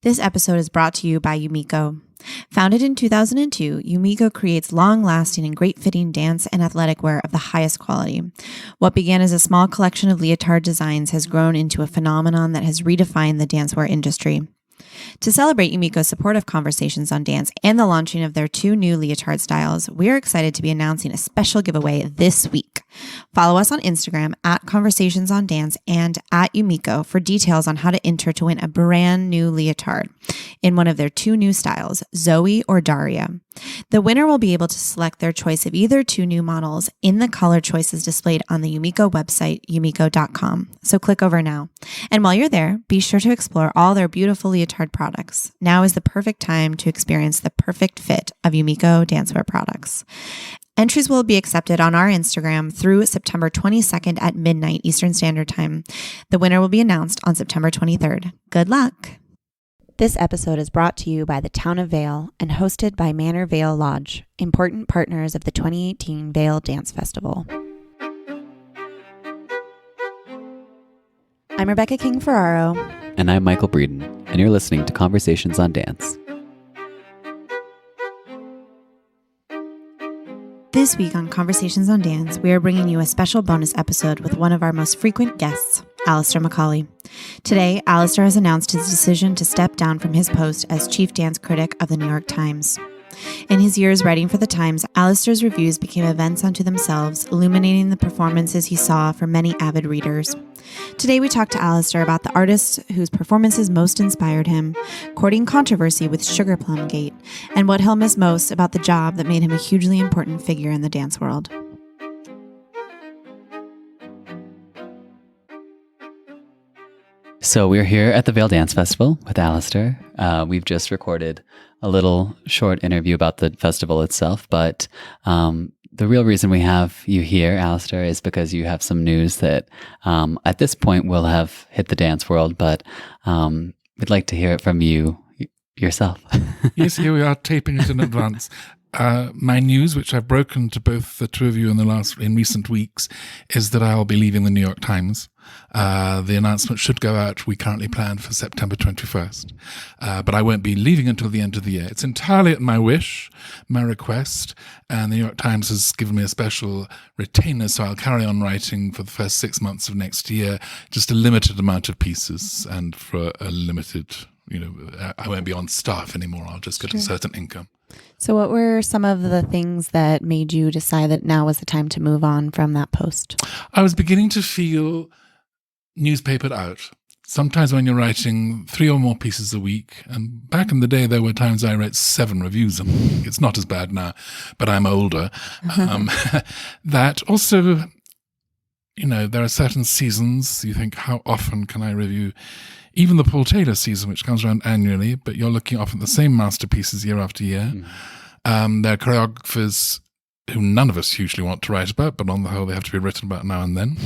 This episode is brought to you by Yumiko. Founded in 2002, Yumiko creates long-lasting and great-fitting dance and athletic wear of the highest quality. What began as a small collection of leotard designs has grown into a phenomenon that has redefined the dancewear industry. To celebrate Yumiko's support of Conversations on Dance and the launching of their 2 new leotard styles, we are excited to be announcing a special giveaway this week. Follow us on Instagram at Conversations on Dance and at Yumiko for details on how to enter to win a brand new leotard in one of their 2 new styles, Zoe or Daria. The winner will be able to select their choice of either 2 new models in the color choices displayed on the Yumiko website, yumiko.com. So click over now. And while you're there, be sure to explore all their beautiful leotard products. Now is the perfect time to experience the perfect fit of Yumiko dancewear products. Entries will be accepted on our Instagram through September 22nd at midnight Eastern Standard Time. The winner will be announced on September 23rd. Good luck! This episode is brought to you by the Town of Vale and hosted by Manor Vale Lodge, important partners of the 2018 Vale Dance Festival. I'm Rebecca King-Ferraro. And I'm Michael Breeden, and you're listening to Conversations on Dance. This week on Conversations on Dance, we are bringing you a special bonus episode with one of our most frequent guests, Alastair Macaulay. Today, Alastair has announced his decision to step down from his post as chief dance critic of the New York Times. In his years writing for the Times, Alastair's reviews became events unto themselves, illuminating the performances he saw for many avid readers. Today we talk to Alastair about the artists whose performances most inspired him, courting controversy with Sugarplumgate, and what he'll miss most about the job that made him a hugely important figure in the dance world. So we're here at the Vale Dance Festival with Alastair. We've just recorded a little short interview about the festival itself, but the real reason we have you here, Alastair, is because you have some news that at this point will have hit the dance world, but we'd like to hear it from you yourself. Yes, here we are taping it in advance. My news, which I've broken to both the 2 of you in recent weeks, is that I'll be leaving the New York Times. The announcement should go out, we currently planned for September 21st. But I won't be leaving until the end of the year. It's entirely at my wish, my request, and the New York Times has given me a special retainer, so I'll carry on writing for the first 6 months of next year, just a limited amount of pieces, and for a limited, I won't be on staff anymore, I'll just get a certain income. So what were some of the things that made you decide that now was the time to move on from that post? I was beginning to feel newspapered out. Sometimes when you're writing 3 or more pieces a week, and back in the day there were times I wrote 7 reviews a week. It's not as bad now, but I'm older. That also, there are certain seasons, you think, how often can I review? Even the Paul Taylor season, which comes around annually, but you're looking often at the same masterpieces year after year. There are choreographers who none of us usually want to write about, but on the whole, they have to be written about now and then.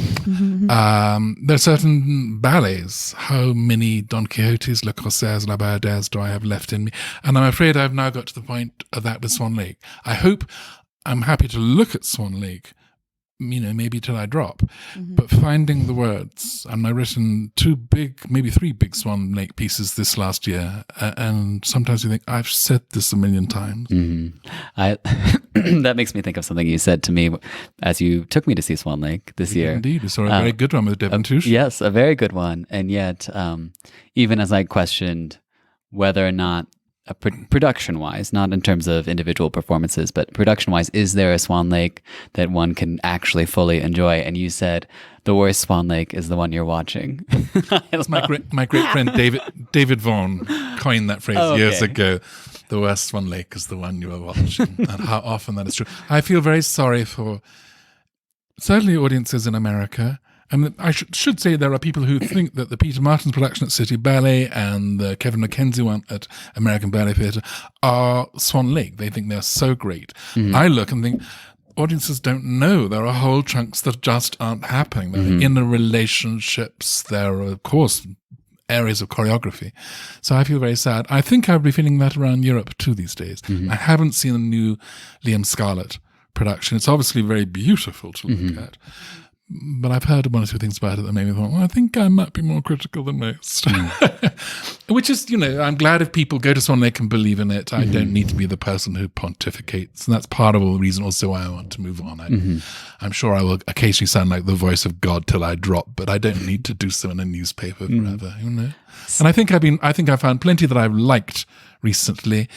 There are certain ballets. How many Don Quixotes, Le Corsaires, La Bayadères do I have left in me? And I'm afraid I've now got to the point of that with Swan Lake. I'm happy to look at Swan Lake, maybe till I drop. But finding the words, and I've written 2 big, maybe 3 big Swan Lake pieces this last year, and sometimes you think, I've said this a million times. That makes me think of something you said to me as you took me to see Swan Lake this year. Indeed, we saw a very good one with Devon Touche. Yes, a very good one. And yet, even as I questioned whether or not, production-wise, not in terms of individual performances, but production-wise, is there a Swan Lake that one can actually fully enjoy? And you said the worst Swan Lake is the one you're watching. My great friend David Vaughan coined that phrase years ago. The worst Swan Lake is the one you are watching, and how often that is true. I feel very sorry for certainly audiences in America. And I should say there are people who think that the Peter Martins production at City Ballet and the Kevin Mackenzie one at American Ballet Theatre are Swan Lake. They think they're so great. I look and think, audiences don't know there are whole chunks that just aren't happening. There are inner relationships. There are, of course, areas of choreography. So I feel very sad. I think I'll be feeling that around Europe too these days. I haven't seen the new Liam Scarlett production. It's obviously very beautiful to look at. but I've heard one or two things about it that made me think, well, I think I might be more critical than most. Which is, I'm glad if people go to someone they can believe in it. I don't need to be the person who pontificates. And that's part of the reason also why I want to move on. I'm sure I will occasionally sound like the voice of God till I drop, but I don't need to do so in a newspaper forever, And I think I found plenty that I've liked recently.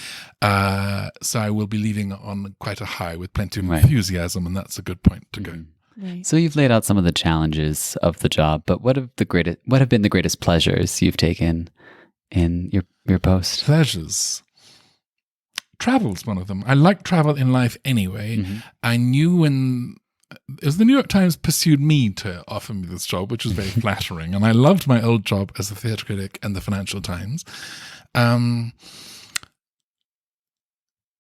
So I will be leaving on quite a high with plenty of enthusiasm, and that's a good point to go. Right. So you've laid out some of the challenges of the job, but what have been the greatest pleasures you've taken in your post? Pleasures. Travel's one of them. I like travel in life anyway. I knew when as the New York Times pursued me to offer me this job, which was very flattering, and I loved my old job as a theatre critic and the Financial Times.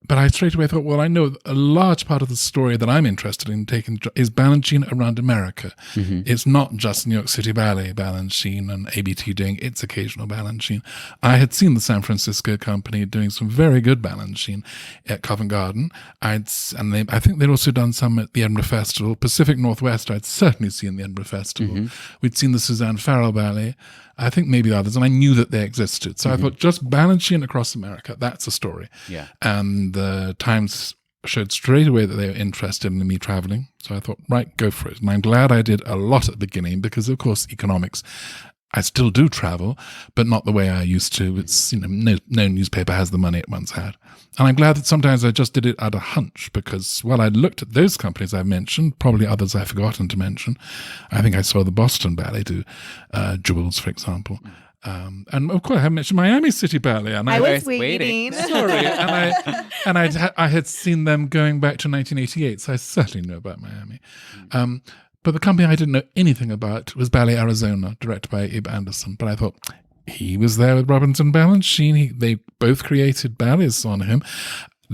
But I straight away thought, well, I know a large part of the story that I'm interested in taking is Balanchine around America. It's not just New York City Ballet Balanchine and ABT doing its occasional Balanchine. I had seen the San Francisco company doing some very good Balanchine at Covent Garden. I think they'd also done some at the Edinburgh Festival. Pacific Northwest, I'd certainly seen the Edinburgh Festival. We'd seen the Suzanne Farrell Ballet. I think maybe others, and I knew that they existed. So I thought, just Balanchine across America, that's a story. Yeah. And the Times showed straight away that they were interested in me traveling. So I thought, right, go for it. And I'm glad I did a lot at the beginning because, of course, economics, I still do travel, but not the way I used to. It's, no newspaper has the money it once had. And I'm glad that sometimes I just did it out of hunch because, well, I looked at those companies I've mentioned, probably others I've forgotten to mention. I think I saw the Boston Ballet do Jewels, for example. And of course, I haven't mentioned Miami City Ballet. And I was waiting. Sorry. And I had seen them going back to 1988, so I certainly knew about Miami. But the company I didn't know anything about was Ballet Arizona, directed by Ib Anderson. But I thought, he was there with Robinson Balanchine. They both created ballets on him.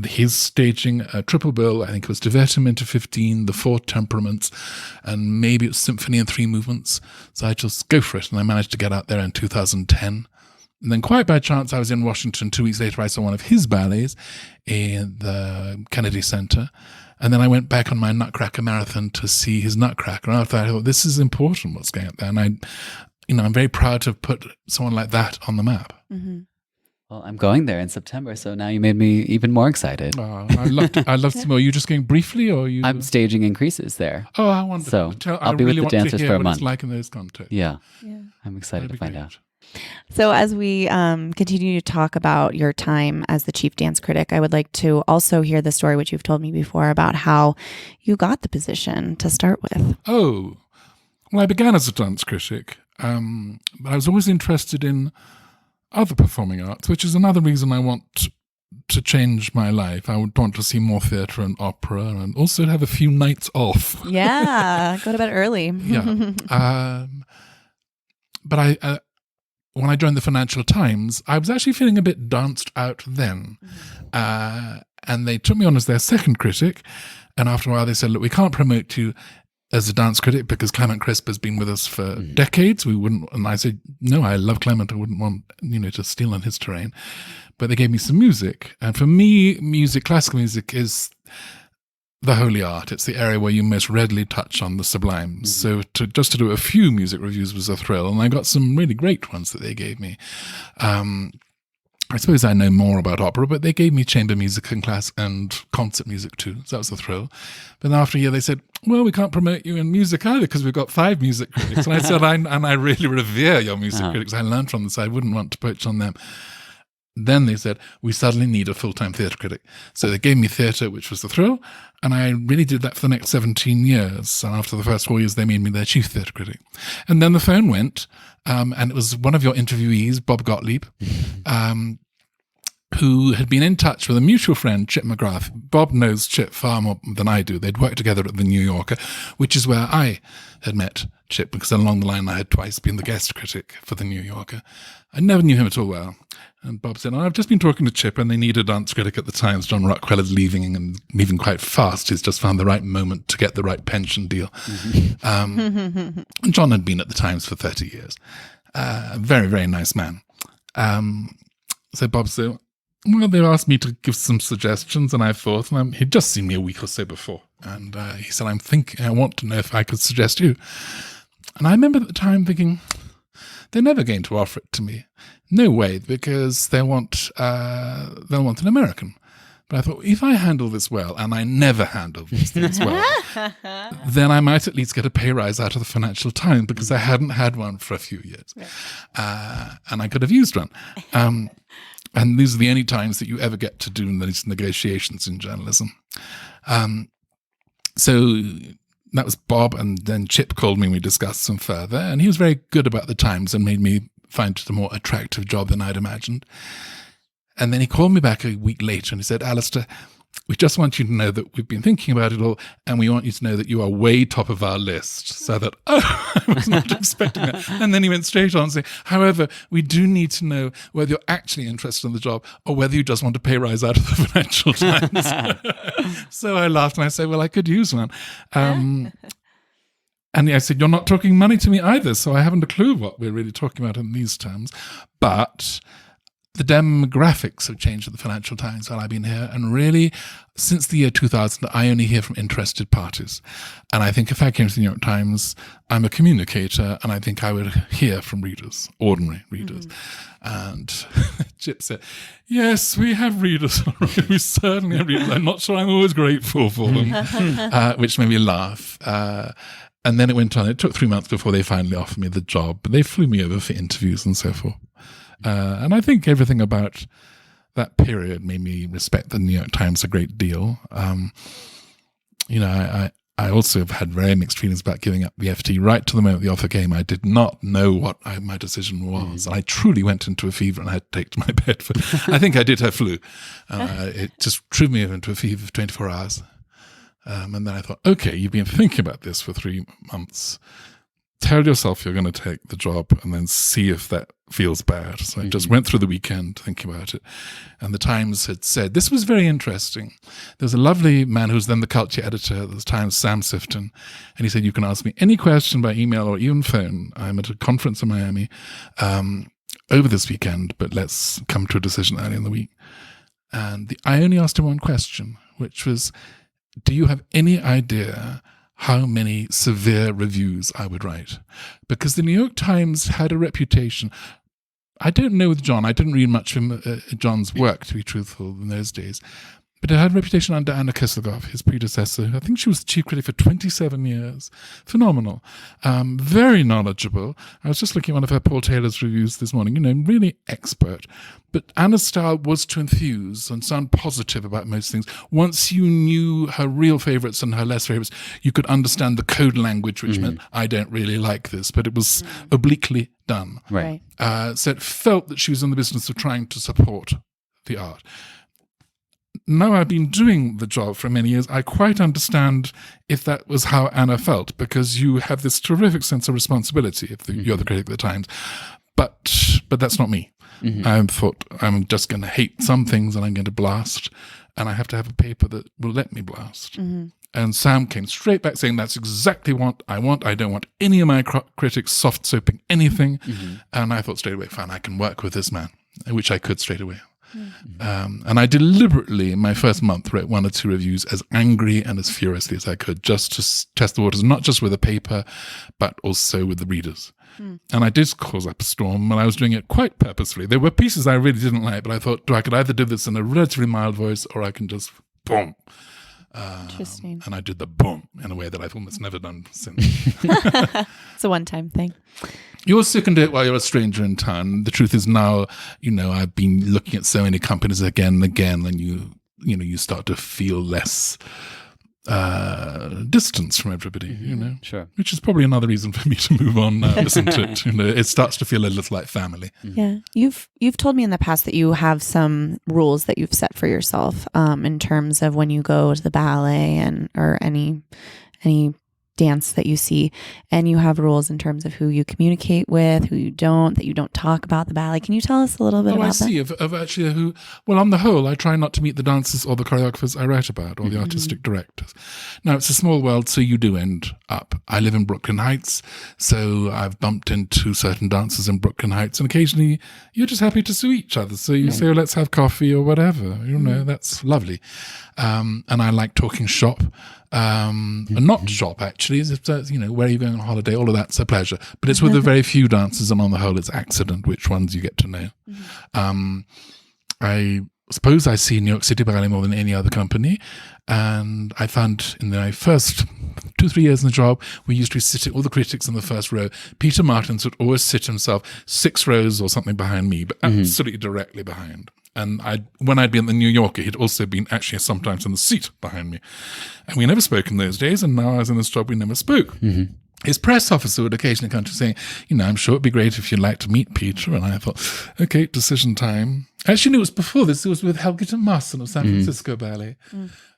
His staging a triple bill, I think it was Divertiment 15, The Four Temperaments, and maybe it was Symphony in 3 movements. So I just go for it, and I managed to get out there in 2010. And then quite by chance, I was in Washington 2 weeks later. I saw one of his ballets in the Kennedy Center. And then I went back on my Nutcracker marathon to see his Nutcracker. And after that, I thought, this is important, what's going on there. And I'm very proud to have put someone like that on the map. Well, I'm going there in September, so now you made me even more excited. I'd love to see more. Are you just going briefly, or are you? I'm staging increases there. Oh, I wonder. So I'll be with the dancers for a month. It's like in those contexts. Yeah. I'm excited to find out. So as we continue to talk about your time as the chief dance critic, I would like to also hear the story, which you've told me before, about how you got the position to start with. Oh, well, I began as a dance critic, but I was always interested in other performing arts, which is another reason I want to change my life. I would want to see more theatre and opera and also have a few nights off. Yeah, go to bed early. Yeah. But when I joined the Financial Times, I was actually feeling a bit danced out then. And they took me on as their second critic. And after a while, they said, look, we can't promote you as a dance critic because Clement Crisp has been with us for decades. We wouldn't. And I said, no, I love Clement. I wouldn't want, to steal on his terrain. But they gave me some music. And for me, classical music is the holy art. It's the area where you most readily touch on the sublime. So to do a few music reviews was a thrill. And I got some really great ones that they gave me. I suppose I know more about opera, but they gave me chamber music and class and concert music too. So that was a thrill. But after a year, they said, well, we can't promote you in music either because we've got 5 music critics. And I said, I really revere your music critics. I learned from this. I wouldn't want to poach on them. Then they said, we suddenly need a full-time theatre critic. So they gave me theatre, which was the thrill. And I really did that for the next 17 years. And after the first 4 years, they made me their chief theatre critic. And then the phone went, and it was one of your interviewees, Bob Gottlieb, who had been in touch with a mutual friend, Chip McGrath. Bob knows Chip far more than I do. They'd worked together at the New Yorker, which is where I had met Chip, because along the line I had twice been the guest critic for the New Yorker. I never knew him at all well. And Bob said, I've just been talking to Chip and they need a dance critic at the Times. John Rockwell is leaving and leaving quite fast. He's just found the right moment to get the right pension deal. And John had been at the Times for 30 years. A very, very nice man. So Bob said, Well, they asked me to give some suggestions, and I thought, and he'd just seen me a week or so before, and he said, I want to know if I could suggest you. And I remember at the time thinking, they're never going to offer it to me. No way, because they'll want an American. But I thought, if I handle this well, and I never handle these things well, then I might at least get a pay rise out of the Financial Times, because I hadn't had one for a few years. And I could have used one. And these are the only times that you ever get to do these negotiations in journalism. So that was Bob, and then Chip called me and we discussed some further. And he was very good about the Times and made me find it a more attractive job than I'd imagined. And then he called me back a week later and he said, Alastair, we just want you to know that we've been thinking about it all, and we want you to know that you are way top of our list. So that, I was not expecting that. And then he went straight on saying, however, we do need to know whether you're actually interested in the job or whether you just want a pay rise out of the Financial Times. So I laughed and I said, well, I could use one. And I said, you're not talking money to me either, so I haven't a clue what we're really talking about in these terms. But the demographics have changed at the Financial Times while I've been here. And really, since the year 2000, I only hear from interested parties. And I think if I came to the New York Times, I'm a communicator, and I think I would hear from readers, ordinary readers. And Chip said, yes, we have readers. We certainly have readers. I'm not sure I'm always grateful for them, which made me laugh. And then it went on. It took 3 months before they finally offered me the job, but they flew me over for interviews and so forth. And I think everything about that period made me respect the New York Times a great deal. I also have had very mixed feelings about giving up the FT. Right to the moment the offer came, I did not know what my decision was. I truly went into a fever and I had to take to my bed. I think I did have flu. It just threw me into a fever for 24 hours. And then I thought, okay, you've been thinking about this for 3 months. Tell yourself you're going to take the job and then see if that feels bad. So I just went through the weekend thinking about it. And the Times had said, this was very interesting. There's a lovely man who was then the culture editor at the Times, Sam Sifton. And he said, you can ask me any question by email or even phone. I'm at a conference in Miami over this weekend, but let's come to a decision early in the week. And I only asked him one question, which was, do you have any idea how many severe reviews I would write? Because the New York Times had a reputation. I don't know with John. I didn't read much of John's work, to be truthful, in those days. But it had a reputation under Anna Kisselgoff, his predecessor. I think she was the chief critic for 27 years. Phenomenal. Very knowledgeable. I was just looking at one of her Paul Taylor's reviews this morning, really expert. But Anna's style was to enthuse and sound positive about most things. Once you knew her real favorites and her less favorites, you could understand the code language, which meant, I don't really like this, but it was obliquely done. Right. So it felt that she was in the business of trying to support the art. Now I've been doing the job for many years, I quite understand if that was how Anna felt, because you have this terrific sense of responsibility if you're the critic of the Times. But that's not me. I thought I'm just going to hate some things and I'm going to blast, and I have to have a paper that will let me blast. And Sam came straight back saying, that's exactly what I want. I don't want any of my critics soft soaping anything. And I thought straight away, fine, I can work with this man, which I could straight away. And I deliberately, in my first month, wrote 1 or 2 reviews as angry and as furiously as I could, just to test the waters, not just with the paper, but also with the readers. And I did cause up a storm, and I was doing it quite purposefully. There were pieces I really didn't like, but I thought, I could either do this in a relatively mild voice, or I can just boom. Interesting. And I did the boom in a way that I've almost never done since. It's a one-time thing. You also can do it while you're a stranger in town. The truth is now, I've been looking at so many companies again and again, and you start to feel less distance from everybody, Sure. Which is probably another reason for me to move on now, isn't it? It starts to feel a little like family. Yeah. You've told me in the past that you have some rules that you've set for yourself in terms of when you go to the ballet or any dance that you see, and you have rules in terms of who you communicate with, who you don't, that you don't talk about the ballet. Can you tell us a little bit about that? I see. Of actually who, well, on the whole, I try not to meet the dancers or the choreographers I write about or the artistic directors. Now, it's a small world, so you do end up. I live in Brooklyn Heights, so I've bumped into certain dancers in Brooklyn Heights, and occasionally you're just happy to see each other. So you say, oh, let's have coffee or whatever. You know, that's lovely. And I like talking shop. Not shop, actually. You know, where are you going on holiday? All of that's a pleasure. But it's with a very few dancers, and on the whole, it's accident which ones you get to know. I suppose I see New York City Ballet more than any other company. And I found in my first 2-3 years in the job, we used to be sitting, all the critics in the first row. Peter Martins would always sit himself 6 rows or something behind me, but absolutely directly behind. And when I'd been at the New Yorker, he'd also been actually sometimes in the seat behind me. And we never spoke in those days, and now I was in this job, we never spoke. His press officer would occasionally come to saying, you know, I'm sure it'd be great if you'd like to meet Peter. And I thought, okay, decision time. Actually, it was before this. It was with Helge Maassen of San Francisco Ballet.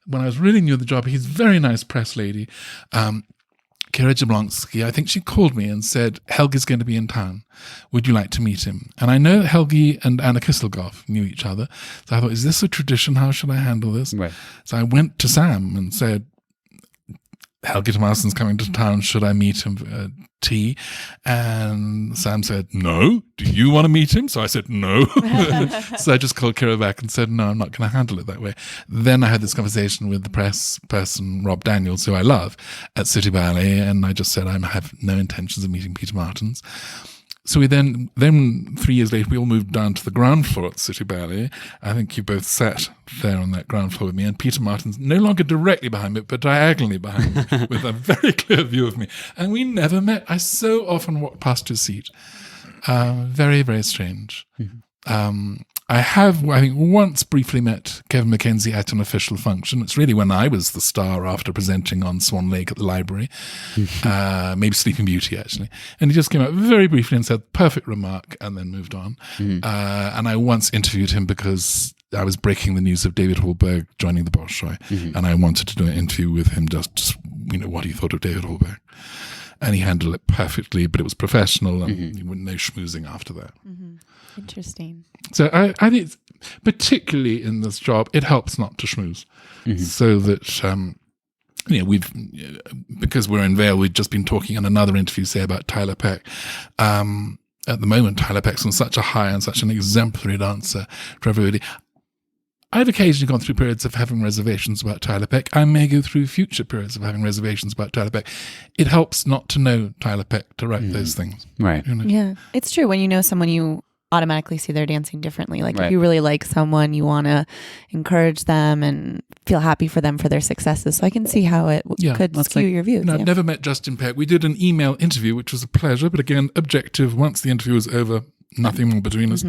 When I was really new at the job, he's a very nice press lady. Kira Jablonski, I think she called me and said, Helge's going to be in town. Would you like to meet him? And I know that Helge and Anna Kisselgoff knew each other. So I thought, is this a tradition? How should I handle this? Right. So I went to Sam and said, Helge Maassen's coming to town. Should I meet him for tea? And Sam said, no. Do you want to meet him? So I said, no. So I just called Kira back and said, no, I'm not going to handle it that way. Then I had this conversation with the press person, Rob Daniels, who I love, at City Ballet. And I just said, I have no intentions of meeting Peter Martins. So we then 3 years later, we all moved down to the ground floor at City Ballet. I think you both sat there on that ground floor with me, and Peter Martins no longer directly behind me, but diagonally behind me, with a very clear view of me. And we never met. I so often walked past his seat. Very, very strange. I have, I think, once briefly met Kevin Mackenzie at an official function. It's really when I was the star after presenting on Swan Lake at the library, maybe Sleeping Beauty, actually. And he just came out very briefly and said, perfect remark, and then moved on. And I once interviewed him because I was breaking the news of David Hallberg joining the Bolshoi, and I wanted to do an interview with him, just you know, what he thought of David Hallberg. And he handled it perfectly, but it was professional, and no schmoozing after that. Interesting. So I think, particularly in this job, it helps not to schmooze, so that you know, because we're in Vale, we've just been talking in another interview, say, about Tyler Peck. At the moment, Tyler Peck's on such a high and such an exemplary dancer for everybody. I've occasionally gone through periods of having reservations about Tyler Peck. I may go through future periods of having reservations about Tyler Peck. It helps not to know Tyler Peck to write those things. Right. You know? Yeah. It's true. When you know someone, you automatically see their dancing differently. Like if you really like someone, you want to encourage them and feel happy for them for their successes. So I can see how it could skew your views. I've never met Justin Peck. We did an email interview, which was a pleasure, but again, objective. Once the interview was over, nothing more between us.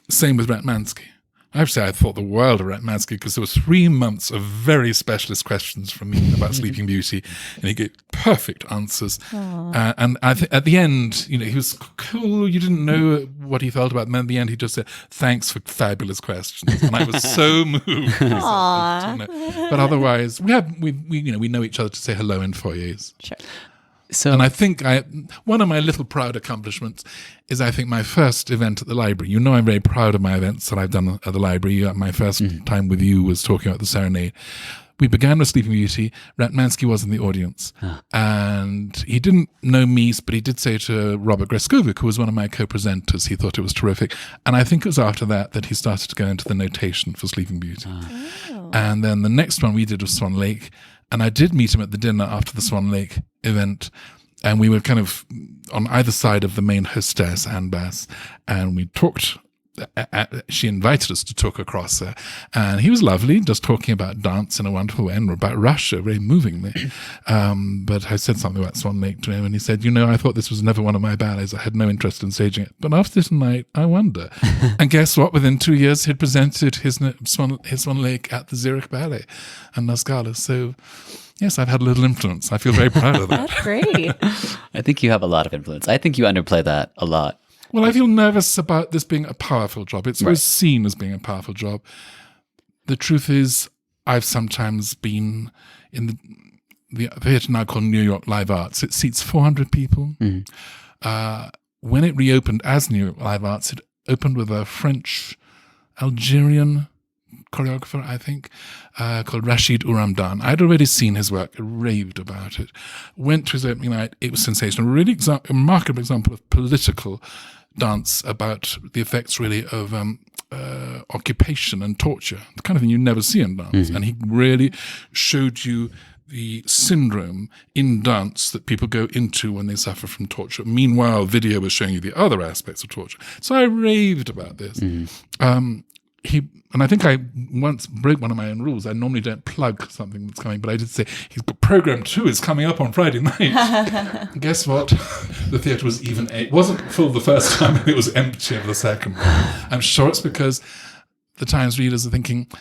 Same with Ratmansky. I have to say, I thought the world of Ratmansky, because there was 3 months of very specialist questions from me about Sleeping Beauty, and he gave perfect answers. And I think at the end, you know, he was cool. You didn't know what he felt about them. And at the end, he just said, "Thanks for fabulous questions," and I was so moved. But otherwise, we know each other to say hello in foyers. Sure. So, and I think one of my little proud accomplishments is, I think, my first event at the library. You know, I'm very proud of my events that I've done at the library. My first time with you was talking about the Serenade. We began with Sleeping Beauty. Ratmansky was in the audience. And he didn't know me, but he did say to Robert Greskovic, who was one of my co-presenters, he thought it was terrific. And I think it was after that he started to go into the notation for Sleeping Beauty. And then the next one we did was Swan Lake. And I did meet him at the dinner after the Swan Lake event. And we were kind of on either side of the main hostess, Anne Bass. And we talked. She invited us to talk across there. And he was lovely, just talking about dance in a wonderful way and about Russia, very movingly. But I said something about Swan Lake to him. And he said, you know, I thought this was never one of my ballets. I had no interest in staging it. But after tonight, I wonder. And guess what? Within 2 years, he'd presented his Swan Lake at the Zurich Ballet and La Scala. So, yes, I've had a little influence. I feel very proud of that. That's great. I think you have a lot of influence. I think you underplay that a lot. Well, I feel nervous about this being a powerful job. It's always seen as being a powerful job. The truth is, I've sometimes been the theatre now called New York Live Arts. It seats 400 people. When it reopened as New York Live Arts, it opened with a French-Algerian choreographer, I think, called Rashid Ouramdan. I'd already seen his work, raved about it. Went to his opening night, it was sensational. Really remarkable example of political dance about the effects really of occupation and torture, the kind of thing you never see in dance. And he really showed you the syndrome in dance that people go into when they suffer from torture. Meanwhile, video was showing you the other aspects of torture. So I raved about this. And I think I once broke one of my own rules. I normally don't plug something that's coming, but I did say, he's got program 2 is coming up on Friday night. Guess what? The theatre was it wasn't full the first time, and it was empty of the second one. I'm sure it's because the Times readers are thinking,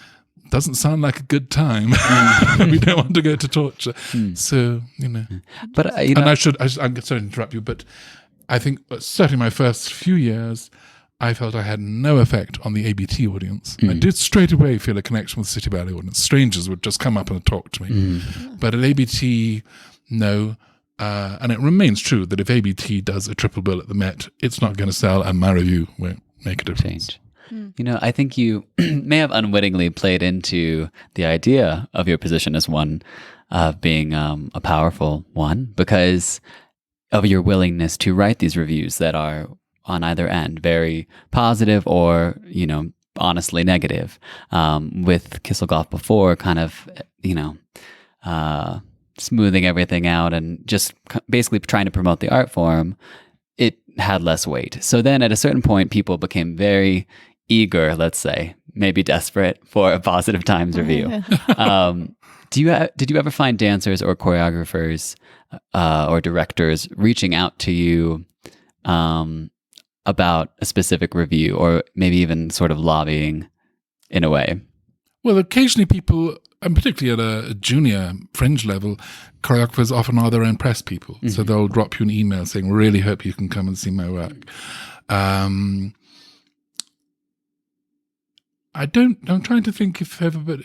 doesn't sound like a good time. We don't want to go to torture. So, But, and I'm sorry to interrupt you, but I think certainly my first few years, I felt I had no effect on the ABT audience. I did straight away feel a connection with the City Ballet audience. Strangers would just come up and talk to me. But at ABT, no. And it remains true that if ABT does a triple bill at the Met, it's not going to sell, and my review won't make a difference. I think you may have unwittingly played into the idea of your position as one of being a powerful one because of your willingness to write these reviews that are on either end, very positive or, honestly negative. With Kisselgoff before, kind of, smoothing everything out and just basically trying to promote the art form, it had less weight. So then at a certain point, people became very eager, let's say, maybe desperate for a Positive Times review. Did you ever find dancers or choreographers or directors reaching out to you about a specific review, or maybe even sort of lobbying in a way? Well, occasionally people, and particularly at a junior fringe level, choreographers often are their own press people. So they'll drop you an email saying, really hope you can come and see my work. I'm trying to think if ever, but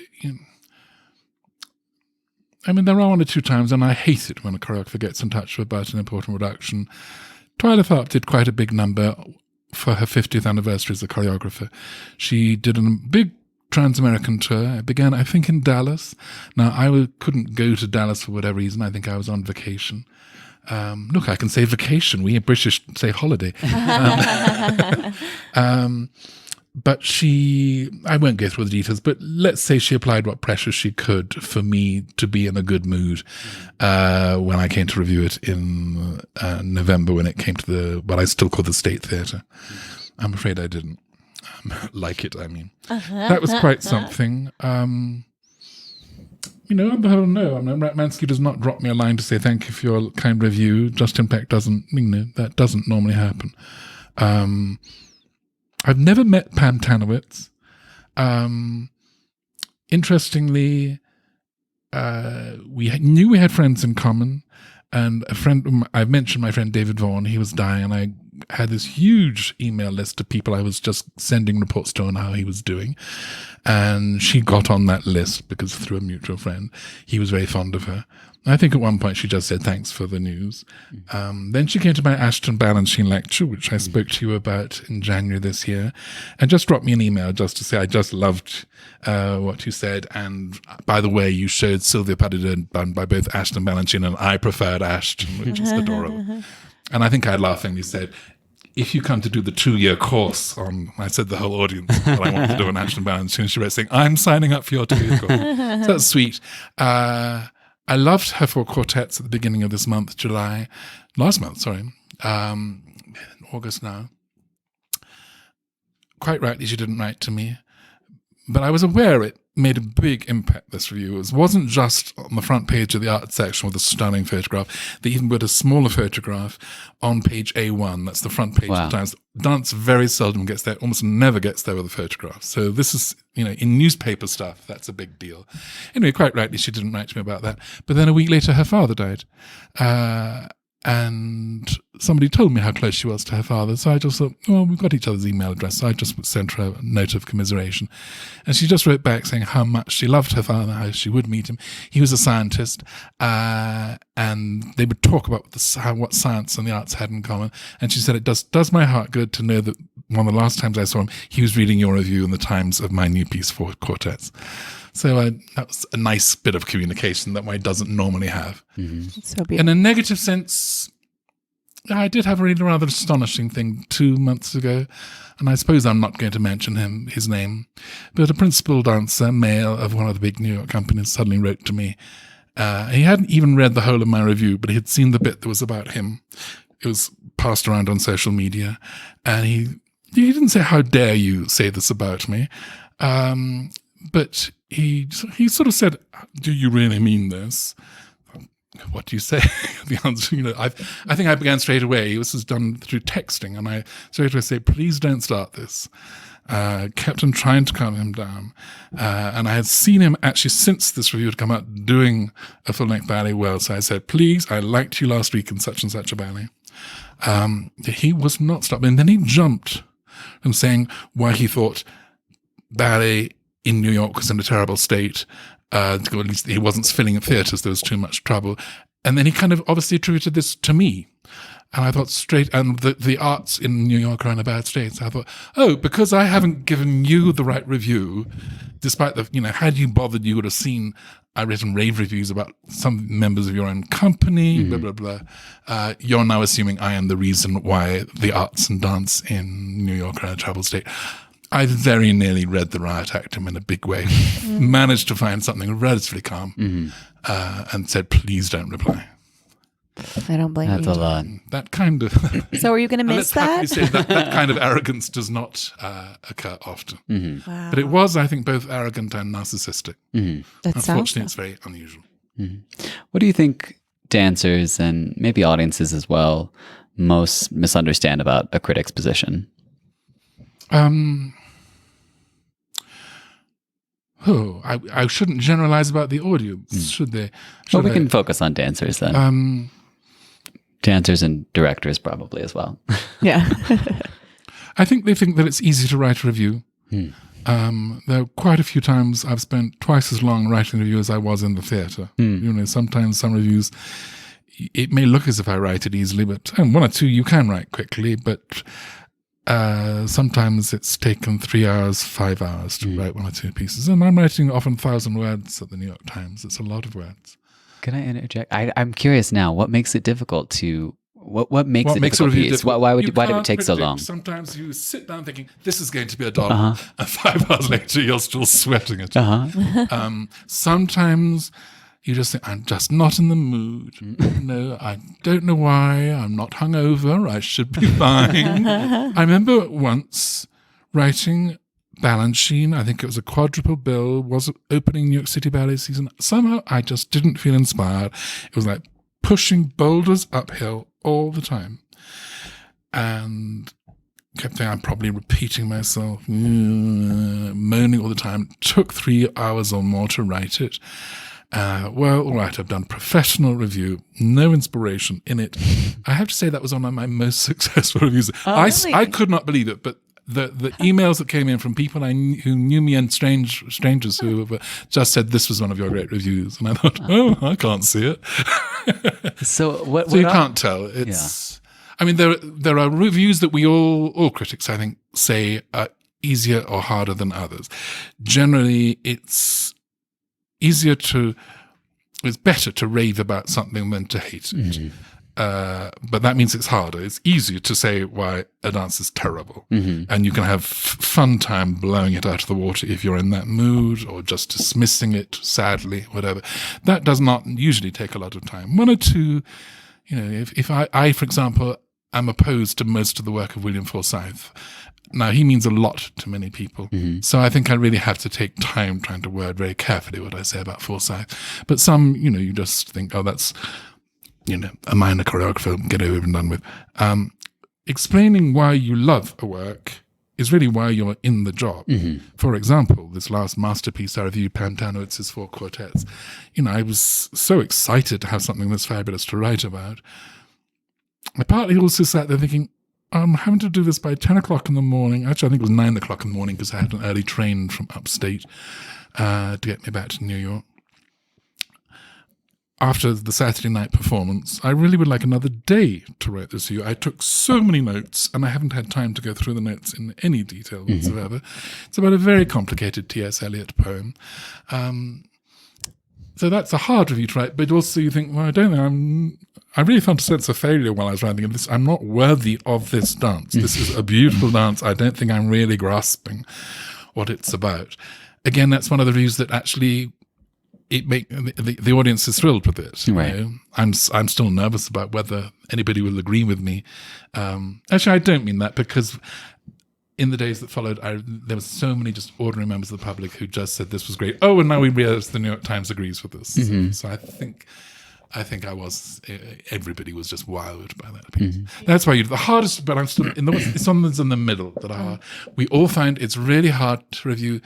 there are one or two times, and I hate it when a choreographer gets in touch about an important production. Twyla Tharp did quite a big number for her 50th anniversary as a choreographer. She did a big trans-American tour. It began, I think, in Dallas. Now, I couldn't go to Dallas for whatever reason. I think I was on vacation. Look, I can say vacation. We British say holiday. But I won't go through the details, but let's say she applied what pressure she could for me to be in a good mood when I came to review it in November, when it came to what I still call the State Theatre. I'm afraid I didn't like it, That was quite something. On the whole, no. Ratmansky does not drop me a line to say thank you for your kind review. Justin Peck doesn't, that doesn't normally happen. I've never met Pam Tanowitz. Interestingly, we knew we had friends in common, and I've mentioned my friend David Vaughan. He was dying, and I had this huge email list of people I was just sending reports to on how he was doing. And she got on that list because through a mutual friend, he was very fond of her. I think at one point she just said, thanks for the news. Then she came to my Ashton Balanchine lecture, which I spoke to you about in January this year, and just dropped me an email just to say, I just loved what you said. And by the way, you showed Sylvia Paddington done by both Ashton Balanchine, and I preferred Ashton, which was adorable. And I think I laughingly said, if you come to do the 2-year course I said the whole audience that I wanted to do an Ashton Balanchine, she wrote saying, I'm signing up for your 2-year course. So that's sweet. I loved her 4 quartets at the beginning of this month, last month, August now. Quite rightly, she didn't write to me, but I was aware it made a big impact, this review. It wasn't just on the front page of the art section with a stunning photograph. They even put a smaller photograph on page A1. That's the front page of the Times. Dance very seldom gets there, almost never gets there with a photograph. So this is, in newspaper stuff, that's a big deal. Anyway, quite rightly, she didn't write to me about that. But then a week later, her father died. And somebody told me how close she was to her father. So I just thought, well, we've got each other's email address. So I just sent her a note of commiseration. And she just wrote back saying how much she loved her father, how she would meet him. He was a scientist, and they would talk about what science and the arts had in common. And she said, it does my heart good to know that one of the last times I saw him, he was reading your review in the Times of my new piece, Four Quartets. So that was a nice bit of communication that one doesn't normally have. Mm-hmm. So beautiful. In a negative sense, I did have a really rather astonishing thing 2 months ago, and I suppose I'm not going to mention his name, but a principal dancer, male of one of the big New York companies, suddenly wrote to me. He hadn't even read the whole of my review, but he had seen the bit that was about him. It was passed around on social media, and he didn't say, how dare you say this about me, but he sort of said, do you really mean this? What do you say? The answer, I think I began straight away. This was done through texting, and I straight away say, please don't start this. Kept on trying to calm him down. And I had seen him actually since this review had come out doing a full-length ballet well. So I said, please, I liked you last week in such and such a ballet. He was not stopping. And then he jumped from saying why he thought ballet in New York was in a terrible state. At least he wasn't filling in theatres, there was too much trouble. And then he kind of obviously attributed this to me. And I thought and the arts in New York are in a bad state. So I thought, oh, because I haven't given you the right review, despite had you bothered, you would have seen I've written rave reviews about some members of your own company, blah, blah, blah. You're now assuming I am the reason why the arts and dance in New York are in a troubled state. I very nearly read the riot act in a big way, managed to find something relatively calm, and said, please don't reply. I don't blame you. That's a lot. That kind of... So are you going to miss that? Say that kind of arrogance does not occur often. Mm-hmm. Wow. But it was, I think, both arrogant and narcissistic. Mm-hmm. Unfortunately, it's very unusual. Mm-hmm. What do you think dancers and maybe audiences as well most misunderstand about a critic's position? I shouldn't generalize about the audience, should they? Well, we can focus on dancers then. Dancers and directors probably as well. Yeah. I think they think that it's easy to write a review. There are quite a few times I've spent twice as long writing a review as I was in the theatre. Sometimes some reviews, it may look as if I write it easily, but one or two you can write quickly, but sometimes it's taken 3 hours, 5 hours to write one or two pieces. And I'm writing often 1,000 words at the New York Times. It's a lot of words. Can I interject? I'm curious now. What makes it difficult to... What makes it a difficult piece? Why did it take so long? Sometimes you sit down thinking, this is going to be a doll, and 5 hours later you're still sweating it. Sometimes you just think, I'm just not in the mood. No, I don't know why. I'm not hungover. I should be fine. I remember once writing Balanchine. I think it was a quadruple bill, was opening New York City Ballet season. Somehow I just didn't feel inspired. It was like pushing boulders uphill all the time. And kept thinking, I'm probably repeating myself, moaning all the time. It took 3 hours or more to write it. Well, all right, I've done professional review, no inspiration in it. I have to say that was one of my most successful reviews. Really? I could not believe it, but the emails that came in from people who knew me and strangers who just said this was one of your great reviews, and I thought, I can't see it. So you can't tell. It's, I mean, there are reviews that we all critics, I think, say are easier or harder than others. Generally, it's better to rave about something than to hate it. But that means it's harder. It's easier to say why a dance is terrible. And you can have fun time blowing it out of the water if you're in that mood, or just dismissing it sadly, whatever. That does not usually take a lot of time. One or two, if I, for example, am opposed to most of the work of William Forsythe. Now, he means a lot to many people. So I think I really have to take time trying to word very carefully what I say about Forsythe. But some, you just think, that's, a minor choreographer, get over and done with. Explaining why you love a work is really why you're in the job. For example, this last masterpiece I reviewed, Pantanowitz's Four Quartets. I was so excited to have something this fabulous to write about. I partly also sat there thinking, I'm having to do this by 10 o'clock in the morning. Actually, I think it was 9 o'clock in the morning because I had an early train from upstate to get me back to New York. After the Saturday night performance, I really would like another day to write this review. I took so many notes, and I haven't had time to go through the notes in any detail whatsoever. It's about a very complicated T.S. Eliot poem. So that's a hard review to write, but also you think, well, I really felt a sense of failure while I was writing this. I'm not worthy of this dance. This is a beautiful dance. I don't think I'm really grasping what it's about. Again, that's one of the reviews that actually the audience is thrilled with it. Right. You know? I'm still nervous about whether anybody will agree with me. Actually, I don't mean that, because in the days that followed, there were so many just ordinary members of the public who just said this was great. Oh, and now we realize the New York Times agrees with this. So I think everybody was just wowed by that piece. That's why the hardest, but I'm still it's on in the middle that are hard. We all find it's really hard to review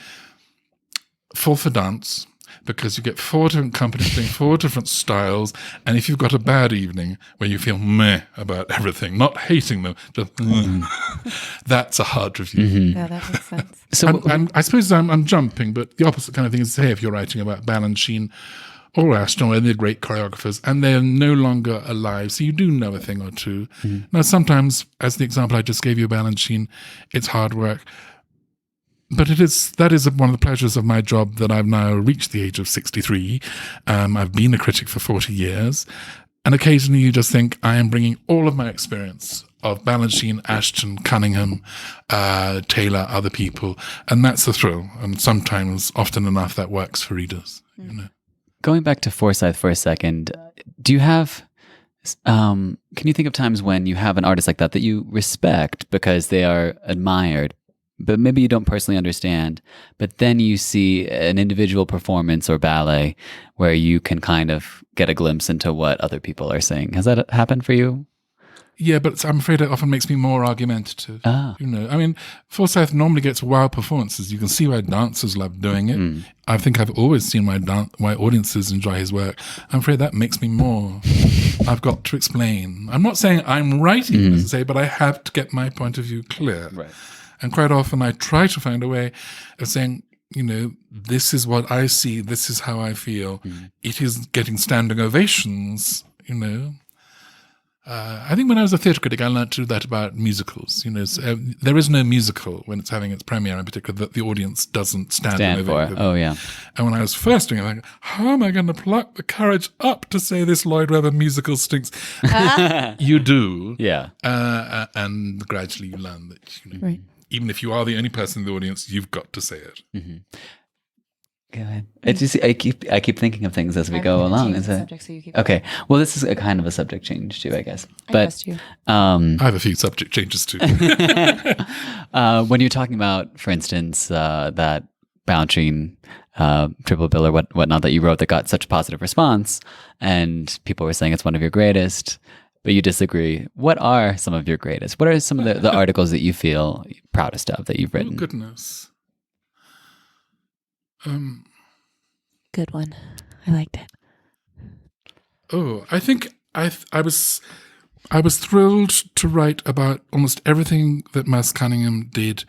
Fall for Dance, because you get 4 different companies doing 4 different styles, and if you've got a bad evening where you feel meh about everything, not hating them, just that's a hard review. Yeah, that makes sense. So I suppose I'm jumping, but the opposite kind of thing is, say, if you're writing about Balanchine or Ashton, where they're great choreographers, and they're no longer alive, so you do know a thing or two. Now, sometimes, as the example I just gave you, Balanchine, it's hard work. But that is one of the pleasures of my job, that I've now reached the age of 63. I've been a critic for 40 years. And occasionally you just think, I am bringing all of my experience of Balanchine, Ashton, Cunningham, Taylor, other people. And that's the thrill. And sometimes, often enough, that works for readers. You know. Going back to Forsyth for a second, do you have... can you think of times when you have an artist like that you respect because they are admired, but maybe you don't personally understand, but then you see an individual performance or ballet where you can kind of get a glimpse into what other people are saying? Has that happened for you? Yeah, but I'm afraid it often makes me more argumentative. You know, I mean, Forsyth normally gets wow performances. You can see why dancers love doing it. I think I've always seen why audiences enjoy his work. I'm afraid that makes me more. I've got to explain. I'm not saying I'm writing, as I say, but I have to get my point of view clear. Right. And quite often I try to find a way of saying, you know, this is what I see, this is how I feel. It is getting standing ovations, you know. I think when I was a theatre critic, I learned to do that about musicals. You know, there is no musical when it's having its premiere, in particular, that the audience doesn't stand for. Oh, yeah. And when I was first doing it, I'm like, how am I going to pluck the courage up to say this Lloyd Webber musical stinks? You do. Yeah. And gradually you learn that, you know, even if you are the only person in the audience, you've got to say it. Go ahead. It's just, I keep thinking of things as we go along. Is it? Subject, so you keep Okay. Well, this is a kind of a subject change too, I guess. I But trust you. I have a few subject changes too. when you're talking about, for instance, that Balanchine triple bill or whatnot that you wrote that got such a positive response, and people were saying it's one of your greatest, but you disagree. What are some of your greatest? What are some of the articles that you feel proudest of that you've written? Oh, goodness. Good one. I liked it. Oh, I think I was thrilled to write about almost everything that Mas Cunningham did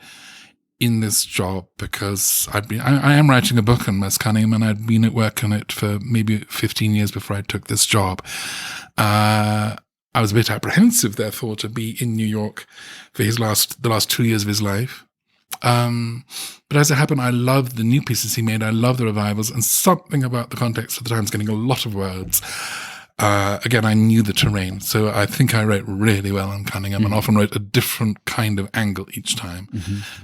in this job, because I am writing a book on Mas Cunningham, and I'd been at work on it for maybe 15 years before I took this job. I was a bit apprehensive, therefore, to be in New York for the last 2 years of his life. But as it happened, I loved the new pieces he made. I loved the revivals, and something about the context of the times getting a lot of words. Again, I knew the terrain, so I think I wrote really well on Cunningham, and often wrote a different kind of angle each time.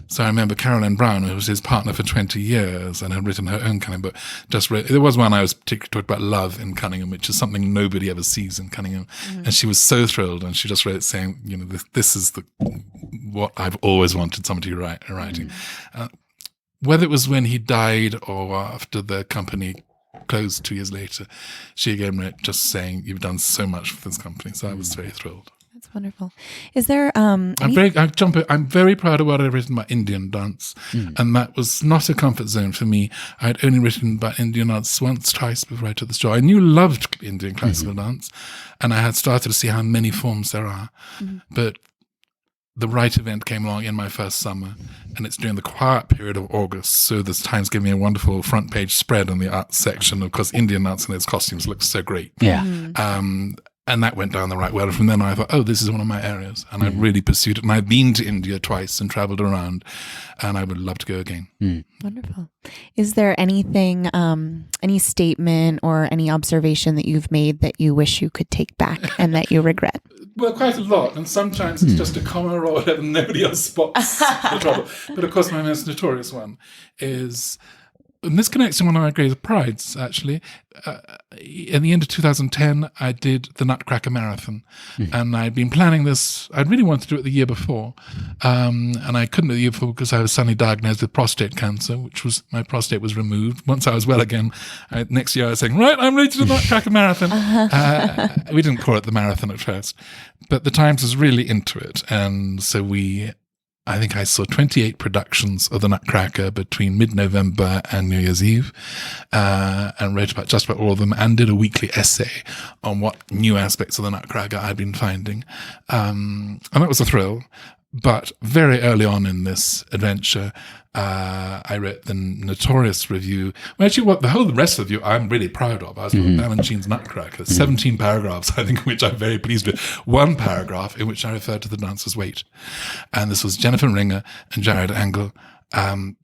So I remember Caroline Brown, who was his partner for 20 years and had written her own Cunningham book, there was one I was particularly talking about love in Cunningham, which is something nobody ever sees in Cunningham. And she was so thrilled, and she just wrote saying, you know, this is what I've always wanted somebody to write. Whether it was when he died or after the company closed 2 years later, she again wrote just saying, you've done so much for this company. So I was very thrilled. That's wonderful. Is there I'm very proud of what I've written about Indian dance, and that was not a comfort zone for me. I'd only written about Indian dance once, twice before I took this job. I loved Indian classical dance, and I had started to see how many forms there are. But the right event came along in my first summer, and it's during the quiet period of August. So this Times gave me a wonderful front page spread on the arts section. Of course, Indian dance and its costumes look so great. Yeah. And that went down the right well. And from then on, I thought, oh, this is one of my areas. And I really pursued it. And I've been to India twice and traveled around, and I would love to go again. Wonderful. Is there anything, any statement or any observation that you've made that you wish you could take back and that you regret? Well, quite a lot. And sometimes it's just a comma or whatever, nobody else spots the trouble. But of course, my most notorious one is... And this connects to one of my greatest prides, actually. At the end of 2010, I did the Nutcracker Marathon. And I'd been planning this. I'd really wanted to do it the year before. And I couldn't do it the year before because I was suddenly diagnosed with prostate cancer, my prostate was removed. Once I was well again, next year I was saying, right, I'm ready to do the Nutcracker Marathon. We didn't call it the marathon at first. But the Times was really into it. And so I think I saw 28 productions of the Nutcracker between mid-November and New Year's Eve, and wrote about just about all of them, and did a weekly essay on what new aspects of the Nutcracker I'd been finding. And that was a thrill. But very early on in this adventure, I wrote the notorious review. Well, actually, the rest of the review I'm really proud of. I was called Balanchine's Nutcracker. 17 paragraphs, I think, which I'm very pleased with. One paragraph in which I referred to the dancer's weight. And this was Jennifer Ringer and Jared Angle. And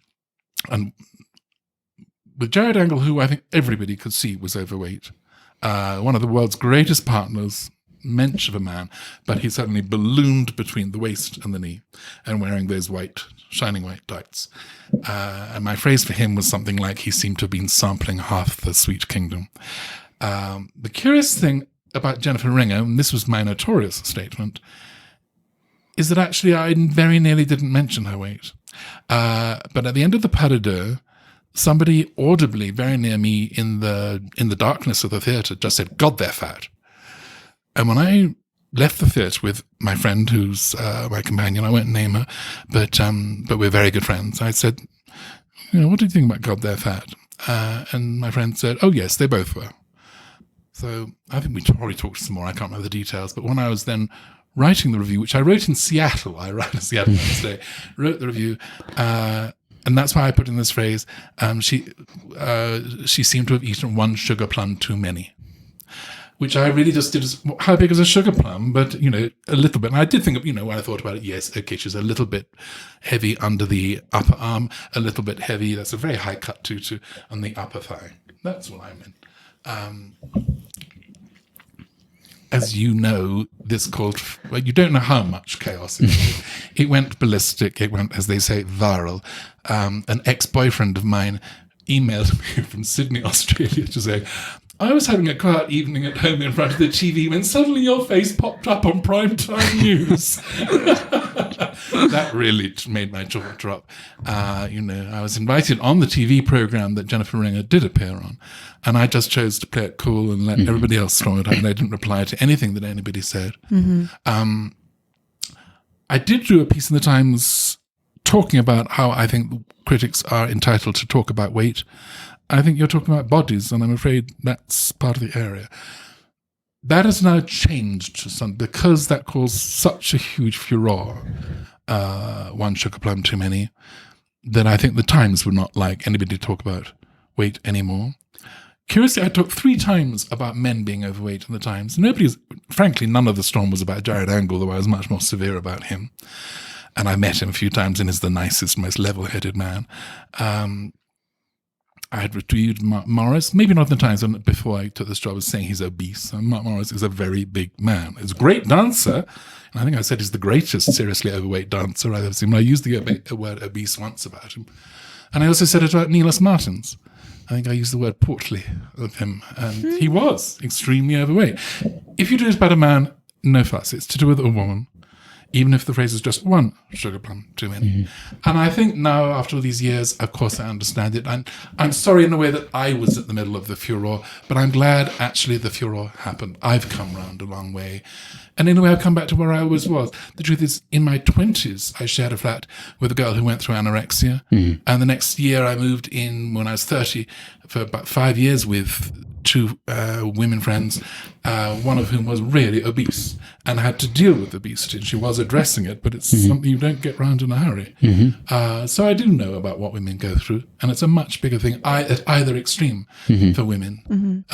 with Jared Angle, who I think everybody could see was overweight, one of the world's greatest partners, mensch of a man, but he suddenly ballooned between the waist and the knee and wearing those shining white tights. And my phrase for him was something like he seemed to have been sampling half the sweet kingdom. The curious thing about Jennifer Ringer, and this was my notorious statement, is that actually I very nearly didn't mention her weight. But at the end of the pas de deux, somebody audibly very near me in the darkness of the theatre just said, God, they're fat. And when I left the theatre with my friend, who's my companion, I won't name her, but we're very good friends. I said, what do you think about God, they're fat? And my friend said, oh, yes, they both were. So I think we probably talked some more. I can't remember the details. But when I was then writing the review, which I wrote in Seattle, I write in Seattle Wednesday, wrote the review, and that's why I put in this phrase, she seemed to have eaten one sugar plum too many. Which I really just did as, how big is a sugar plum? But, a little bit. And I did think of, when I thought about it, yes, okay, she's a little bit heavy under the upper arm, a little bit heavy. That's a very high cut tutu on the upper thigh. That's what I meant. As you know, you don't know how much chaos it was. It went ballistic. It went, as they say, viral. An ex-boyfriend of mine emailed me from Sydney, Australia, to say, I was having a quiet evening at home in front of the TV when suddenly your face popped up on primetime news. That really made my jaw drop. I was invited on the TV program that Jennifer Ringer did appear on, and I just chose to play it cool and let everybody else storm it out, and I didn't reply to anything that anybody said. I did do a piece in the Times talking about how I think critics are entitled to talk about weight. I think you're talking about bodies, and I'm afraid that's part of the area. That has now changed to some, because that caused such a huge furore, one sugar plum too many, that I think the Times would not like anybody to talk about weight anymore. Curiously, I talked 3 times about men being overweight in the Times. Frankly, none of the storm was about Jared Angle, though I was much more severe about him. And I met him a few times, and he's the nicest, most level-headed man. I had reviewed Mark Morris, maybe not the Times, before I took this job, I was saying he's obese. And Mark Morris is a very big man. He's a great dancer. And I think I said he's the greatest seriously overweight dancer I've ever seen. I used the word obese once about him. And I also said it about Neelis Martins. I think I used the word portly of him. And he was extremely overweight. If you do it about a man, no fuss. It's to do with a woman. even if the phrase is just one sugar plum too many. And I think now, after all these years, of course I understand it. And I'm sorry in a way that I was at the middle of the furor, but I'm glad actually the furor happened. I've come round a long way. And in a way, I've come back to where I always was. The truth is, in my 20s, I shared a flat with a girl who went through anorexia. And the next year, I moved in when I was 30 for about 5 years with two women friends, one of whom was really obese and had to deal with obesity. She was addressing it, but it's something you don't get round in a hurry. So I do know about what women go through, and it's a much bigger thing at either extreme for women.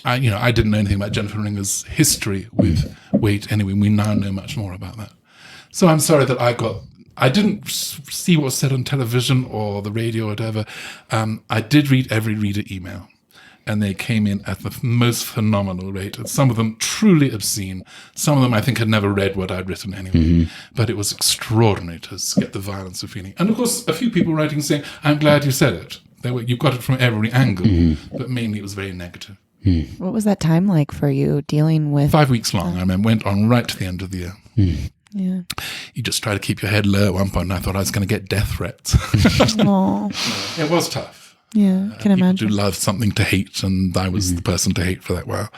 I didn't know anything about Jennifer Ringer's history with weight anyway. We now know much more about that. So I'm sorry that I didn't see what was said on television or the radio or whatever. I did read every reader email, and they came in at the most phenomenal rate. And some of them truly obscene. Some of them I think had never read what I'd written anyway. But it was extraordinary to get the violence of feeling. And of course, a few people writing saying, I'm glad you said it. You got it from every angle, but mainly it was very negative. What was that time like for you dealing with 5 weeks long? I remember, went on right to the end of the year. Yeah. You just try to keep your head low. At one point, I thought I was going to get death threats. It was tough. Yeah, can imagine. People do love something to hate, and I was the person to hate for that while.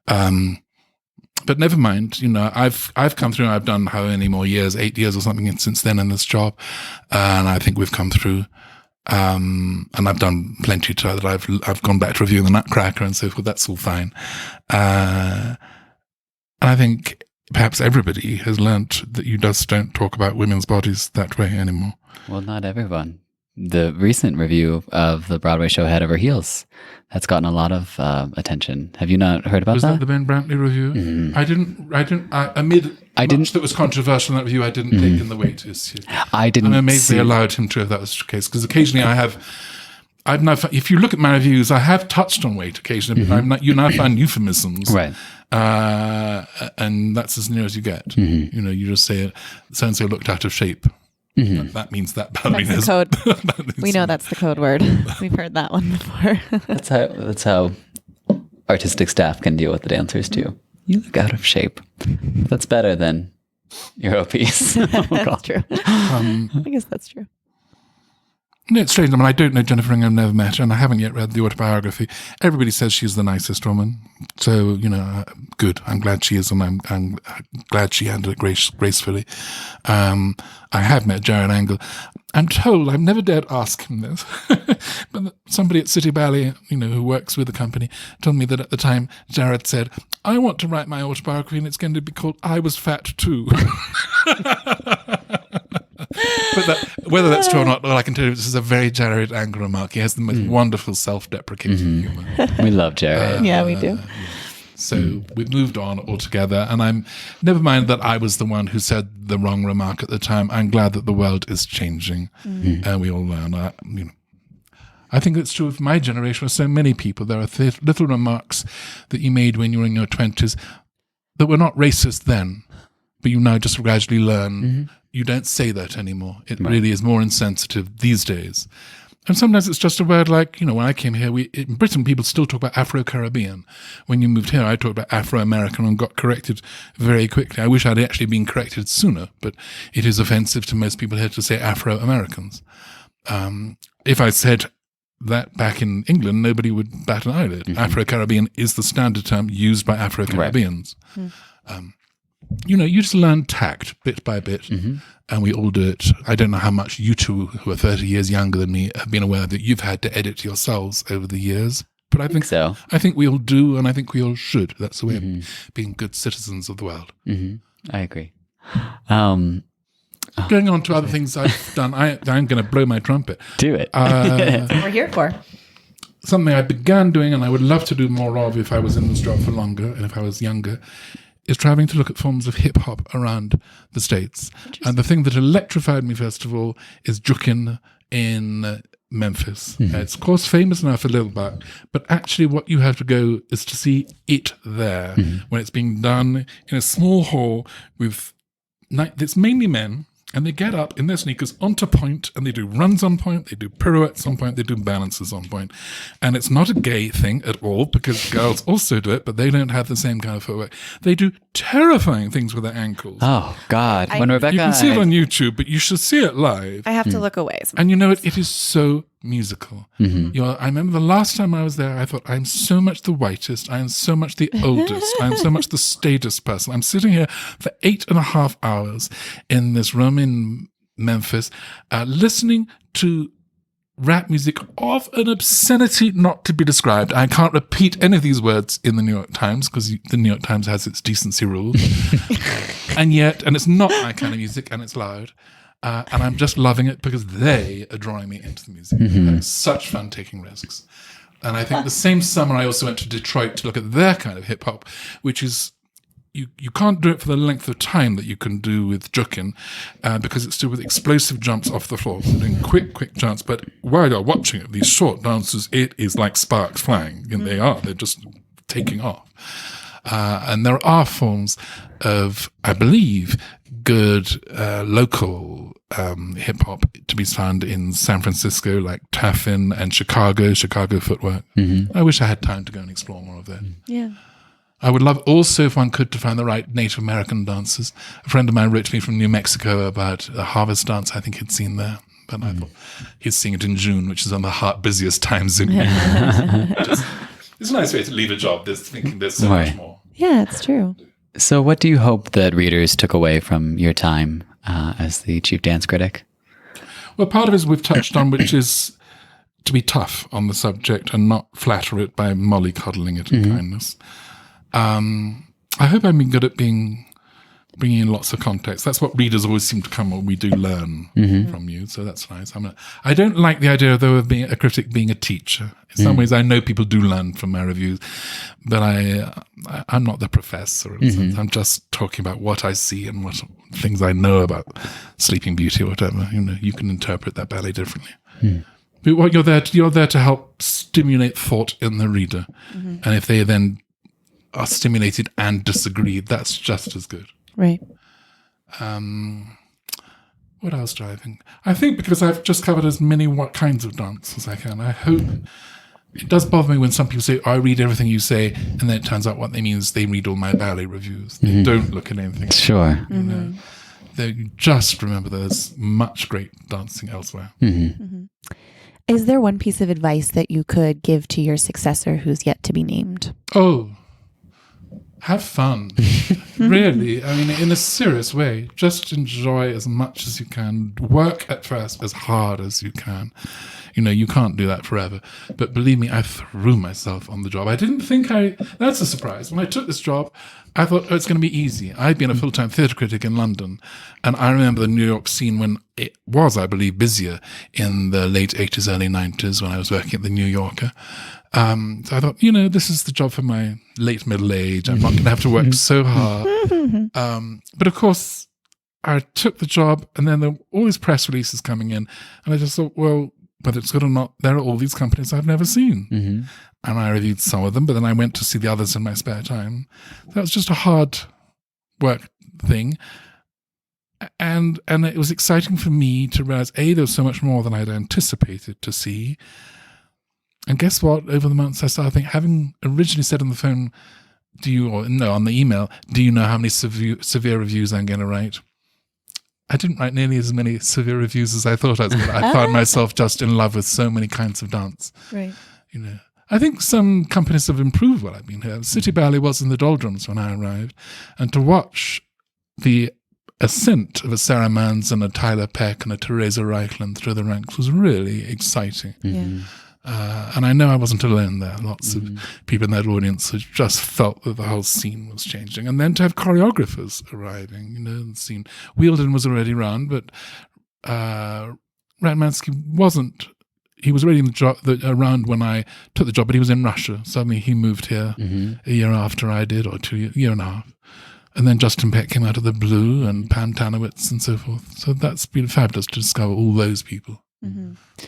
But never mind. I've come through. I've done how many more years? 8 years or something since then in this job, and I think we've come through. And I've done plenty to that. I've gone back to reviewing the Nutcracker and so forth. That's all fine. And I think perhaps everybody has learnt that you just don't talk about women's bodies that way anymore. Well, not everyone. The recent review of the Broadway show Head Over Heels, that's gotten a lot of attention. Have you not heard about that? Was that the Ben Brantley review? Amid much that was controversial in that review, I didn't take in the weight issue. I'm amazed they allowed him to, if that was the case, because occasionally I've now, if you look at my reviews, I have touched on weight occasionally, but you now find euphemisms. Right. And that's as near as you get. You just say, so-and-so looked out of shape. That means that That's the code. We know that's the code word. We've heard that one before. That's how artistic staff can deal with the dancers too. You look out of shape. That's better than you're obese. That's true. I guess that's true. It's strange. I don't know Jennifer Ringham, never met her, and I haven't yet read the autobiography. Everybody says she's the nicest woman. So, good. I'm glad she is, and I'm glad she handled it gracefully. I have met Jared Angle. I'm told, I've never dared ask him this, but somebody at City Ballet, who works with the company, told me that at the time Jared said, I want to write my autobiography and it's going to be called I Was Fat Too. But whether that's true or not, all I can tell you, this is a very Jared Angle remark. He has the most wonderful self-deprecating humor. We love Jared. Yeah, we do. So we've moved on altogether, and I'm never mind that I was the one who said the wrong remark at the time. I'm glad that the world is changing, and we all learn. I think it's true of my generation with so many people. There are little remarks that you made when you were in your 20s that were not racist then, but you now just gradually learn. You don't say that anymore. It really is more insensitive these days. And sometimes it's just a word like, when I came here, in Britain, people still talk about Afro-Caribbean. When you moved here, I talked about Afro-American and got corrected very quickly. I wish I'd actually been corrected sooner, but it is offensive to most people here to say Afro-Americans. If I said that back in England, nobody would bat an eyelid. Afro-Caribbean is the standard term used by Afro-Caribbeans. You just learn tact bit by bit, and we all do it. I don't know how much you two, who are 30 years younger than me, have been aware that you've had to edit yourselves over the years. But I think so. I think we all do, and I think we all should. That's the way of being good citizens of the world. I agree. Going on to other things I've done, I'm going to blow my trumpet. Do it. That's what we're here for. Something I began doing, and I would love to do more of if I was in this job for longer and if I was younger, is traveling to look at forms of hip-hop around the States. And the thing that electrified me, first of all, is Jukin in Memphis. It's, of course, famous now for Lil Buck, but actually what you have to go is to see it there, when it's being done in a small hall with it's mainly men, And they get up in their sneakers onto point, and they do runs on point, they do pirouettes on point, they do balances on point. And it's not a gay thing at all, because girls also do it, but they don't have the same kind of footwork. They do terrifying things with their ankles. Oh, God. When Rebecca... You can see it on YouTube, but you should see it live. I have to look away. And you know what? It is so musical. Mm-hmm. I remember the last time I was there, I thought, I'm so much the whitest, I am so much the oldest, I am so much the staidest person. I'm sitting here for 8.5 hours in this room in Memphis, listening to rap music of an obscenity not to be described. I can't repeat any of these words in the New York Times, because the New York Times has its decency rules. And it's not my kind of music, and it's loud. And I'm just loving it because they are drawing me into the music. It's such fun taking risks. And I think the same summer I also went to Detroit to look at their kind of hip hop, which is, you can't do it for the length of time that you can do with jukin, because it's still with explosive jumps off the floor, so doing quick jumps. But while you're watching it, these short dances, it is like sparks flying. And they're just taking off. And there are forms of, I believe, good local hip-hop to be found in San Francisco, like Taffin, and Chicago footwork. I wish I had time to go and explore more of that. Yeah. I would love also, if one could, to find the right Native American dancers. A friend of mine wrote to me from New Mexico about a harvest dance I think he'd seen there. But I thought he'd seen it in June, which is on the busiest times in It's a nice way to leave a job, thinking there's so much more. Yeah, it's true. So what do you hope that readers took away from your time as the chief dance critic? Well, part of it we've touched on, which is to be tough on the subject and not flatter it by mollycoddling it in kindness. I hope I'm good at bringing in lots of context. That's what readers always seem to come when we do learn from you, so that's nice. I don't like the idea, though, of being a critic being a teacher. In some ways, I know people do learn from my reviews, but I'm not the professor. I'm just talking about what I see and what things I know about Sleeping Beauty or whatever. You can interpret that ballet differently. But what you're there to help stimulate thought in the reader, and if they then are stimulated and disagree, that's just as good. Right. What else do I think? I think because I've just covered as many kinds of dance as I can, I hope. It does bother me when some people say, I read everything you say, and then it turns out what they mean is they read all my ballet reviews. They don't look at anything. Sure. They just remember there's much great dancing elsewhere. Is there one piece of advice that you could give to your successor who's yet to be named? Oh, have fun. Really. I mean, in a serious way. Just enjoy as much as you can. Work at first as hard as you can. You can't do that forever. But believe me, I threw myself on the job. I didn't think that's a surprise. When I took this job, I thought, it's going to be easy. I'd been a full-time theatre critic in London. And I remember the New York scene when it was, I believe, busier in the late 80s, early 90s when I was working at the New Yorker. So I thought, this is the job for my late middle age. I'm not going to have to work so hard. But of course, I took the job, and then there were all these press releases coming in. And I just thought, well, whether it's good or not, there are all these companies I've never seen. And I reviewed some of them, but then I went to see the others in my spare time. That was just a hard work thing. And it was exciting for me to realize, A, there was so much more than I'd anticipated to see. And guess what? Over the months, I started thinking, having originally said on the phone, on the email, do you know how many severe reviews I'm going to write? I didn't write nearly as many severe reviews as I thought I was going to. I found myself just in love with so many kinds of dance. Right. I think some companies have improved while I've been here. City Ballet was in the doldrums when I arrived. And to watch the ascent of a Sarah Manns and a Tyler Peck and a Teresa Reichland through the ranks was really exciting. Yeah. And I know I wasn't alone there. Lots of people in that audience who just felt that the whole scene was changing. And then to have choreographers arriving, the scene. Wheeldon was already around, but Ratmansky wasn't. He was already in around when I took the job, but he was in Russia. Suddenly he moved here a year after I did, or year and a half. And then Justin Peck came out of the blue, and Pam Tanowitz and so forth. So that's been fabulous to discover all those people. I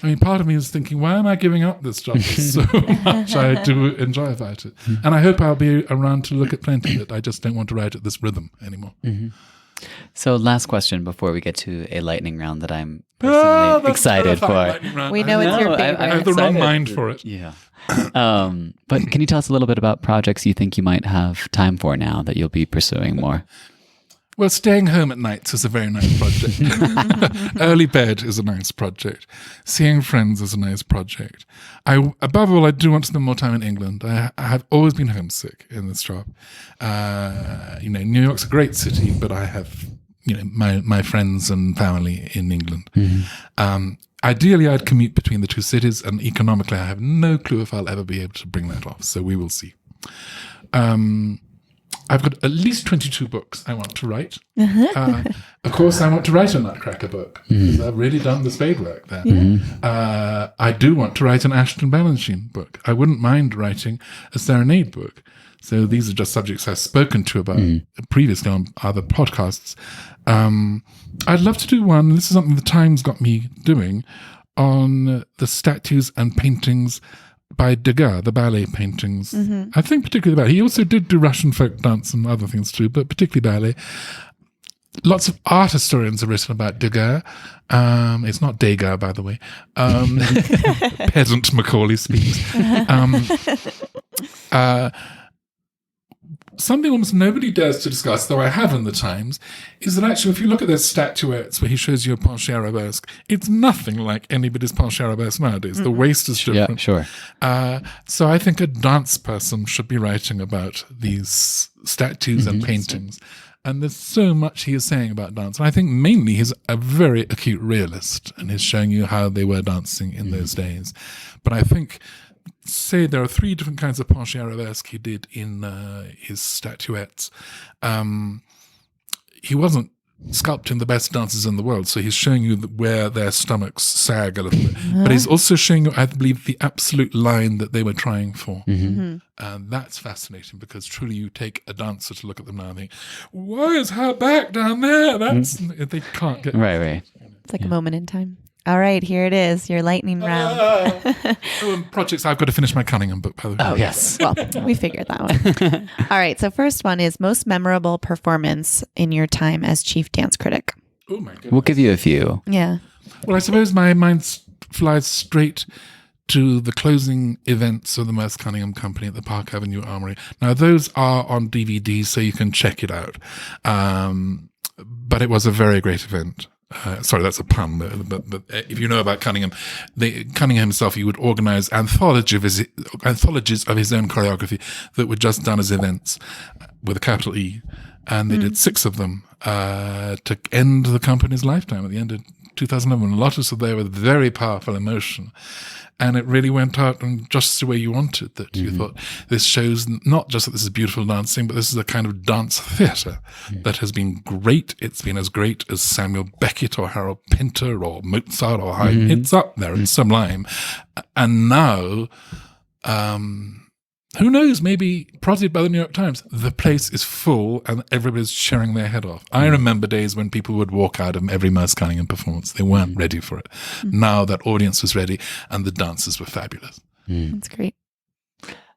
mean, part of me is thinking, why am I giving up this job? There's so much I do enjoy about it. And I hope I'll be around to look at plenty of it. I just don't want to write at this rhythm anymore. So last question before we get to a lightning round that I'm personally excited for. We know it's your favorite. I have the wrong mind for it. Yeah. But can you tell us a little bit about projects you think you might have time for now that you'll be pursuing more? Well, staying home at nights is a very nice project. Early bed is a nice project. Seeing friends is a nice project. Above all, I do want to spend more time in England. I have always been homesick in this job. New York's a great city, but I have, my friends and family in England. Ideally, I'd commute between the two cities, and economically, I have no clue if I'll ever be able to bring that off. So we will see. I've got at least 22 books I want to write. Of course, I want to write a Nutcracker book, because I've really done the spade work there. I do want to write an Ashton Balanchine book. I wouldn't mind writing a Serenade book. So these are just subjects I've spoken to about previously on other podcasts. I'd love to do one, this is something the Times got me doing, on the statues and paintings by Degas, the ballet paintings. I think particularly ballet. He also did do Russian folk dance and other things too, but particularly ballet. Lots of art historians have written about Degas. It's not Degas, by the way. Peasant Macaulay speaks. Something almost nobody dares to discuss, though I have in the Times, is that actually if you look at their statuettes where he shows you a penché arabesque, it's nothing like anybody's penché arabesque nowadays. The waist is different. Yeah, sure. So I think a dance person should be writing about these statues and paintings. And there's so much he is saying about dance. And I think mainly he's a very acute realist, and he's showing you how they were dancing in those days. But I think, say there are 3 different kinds of penché arabesque he did in his statuettes. He wasn't sculpting the best dancers in the world, so he's showing you where their stomachs sag a little bit. But he's also showing you, I believe, the absolute line that they were trying for. And that's fascinating, because truly you take a dancer to look at them now and think, why is her back down there? That's they can't get Right. It's like a moment in time. All right, here it is, your lightning round. Projects, I've got to finish my Cunningham book, by the way. Oh, yes. Well, we figured that one. All right, so first one is most memorable performance in your time as chief dance critic. Oh, my goodness. We'll give you a few. Yeah. Well, I suppose my mind flies straight to the closing events of the Merce Cunningham Company at the Park Avenue Armory. Now, those are on DVD, so you can check it out. But it was a very great event. Sorry, that's a pun, but if you know about Cunningham, Cunningham himself, he would organize anthologies of his own choreography that were just done as events with a capital E. And they did 6 of them to end the company's lifetime at the end of 2011. A lot of them there with very powerful emotion. And it really went out in just the way you wanted, that you thought this shows not just that this is beautiful dancing, but this is a kind of dance theatre that has been great. It's been as great as Samuel Beckett or Harold Pinter or Mozart or Haydn. It's up there. It's sublime. And now, who knows, maybe prodded by the New York Times, the place is full and everybody's cheering their head off. I remember days when people would walk out of every Merce Cunningham performance. They weren't ready for it. Now that audience was ready and the dancers were fabulous. That's great.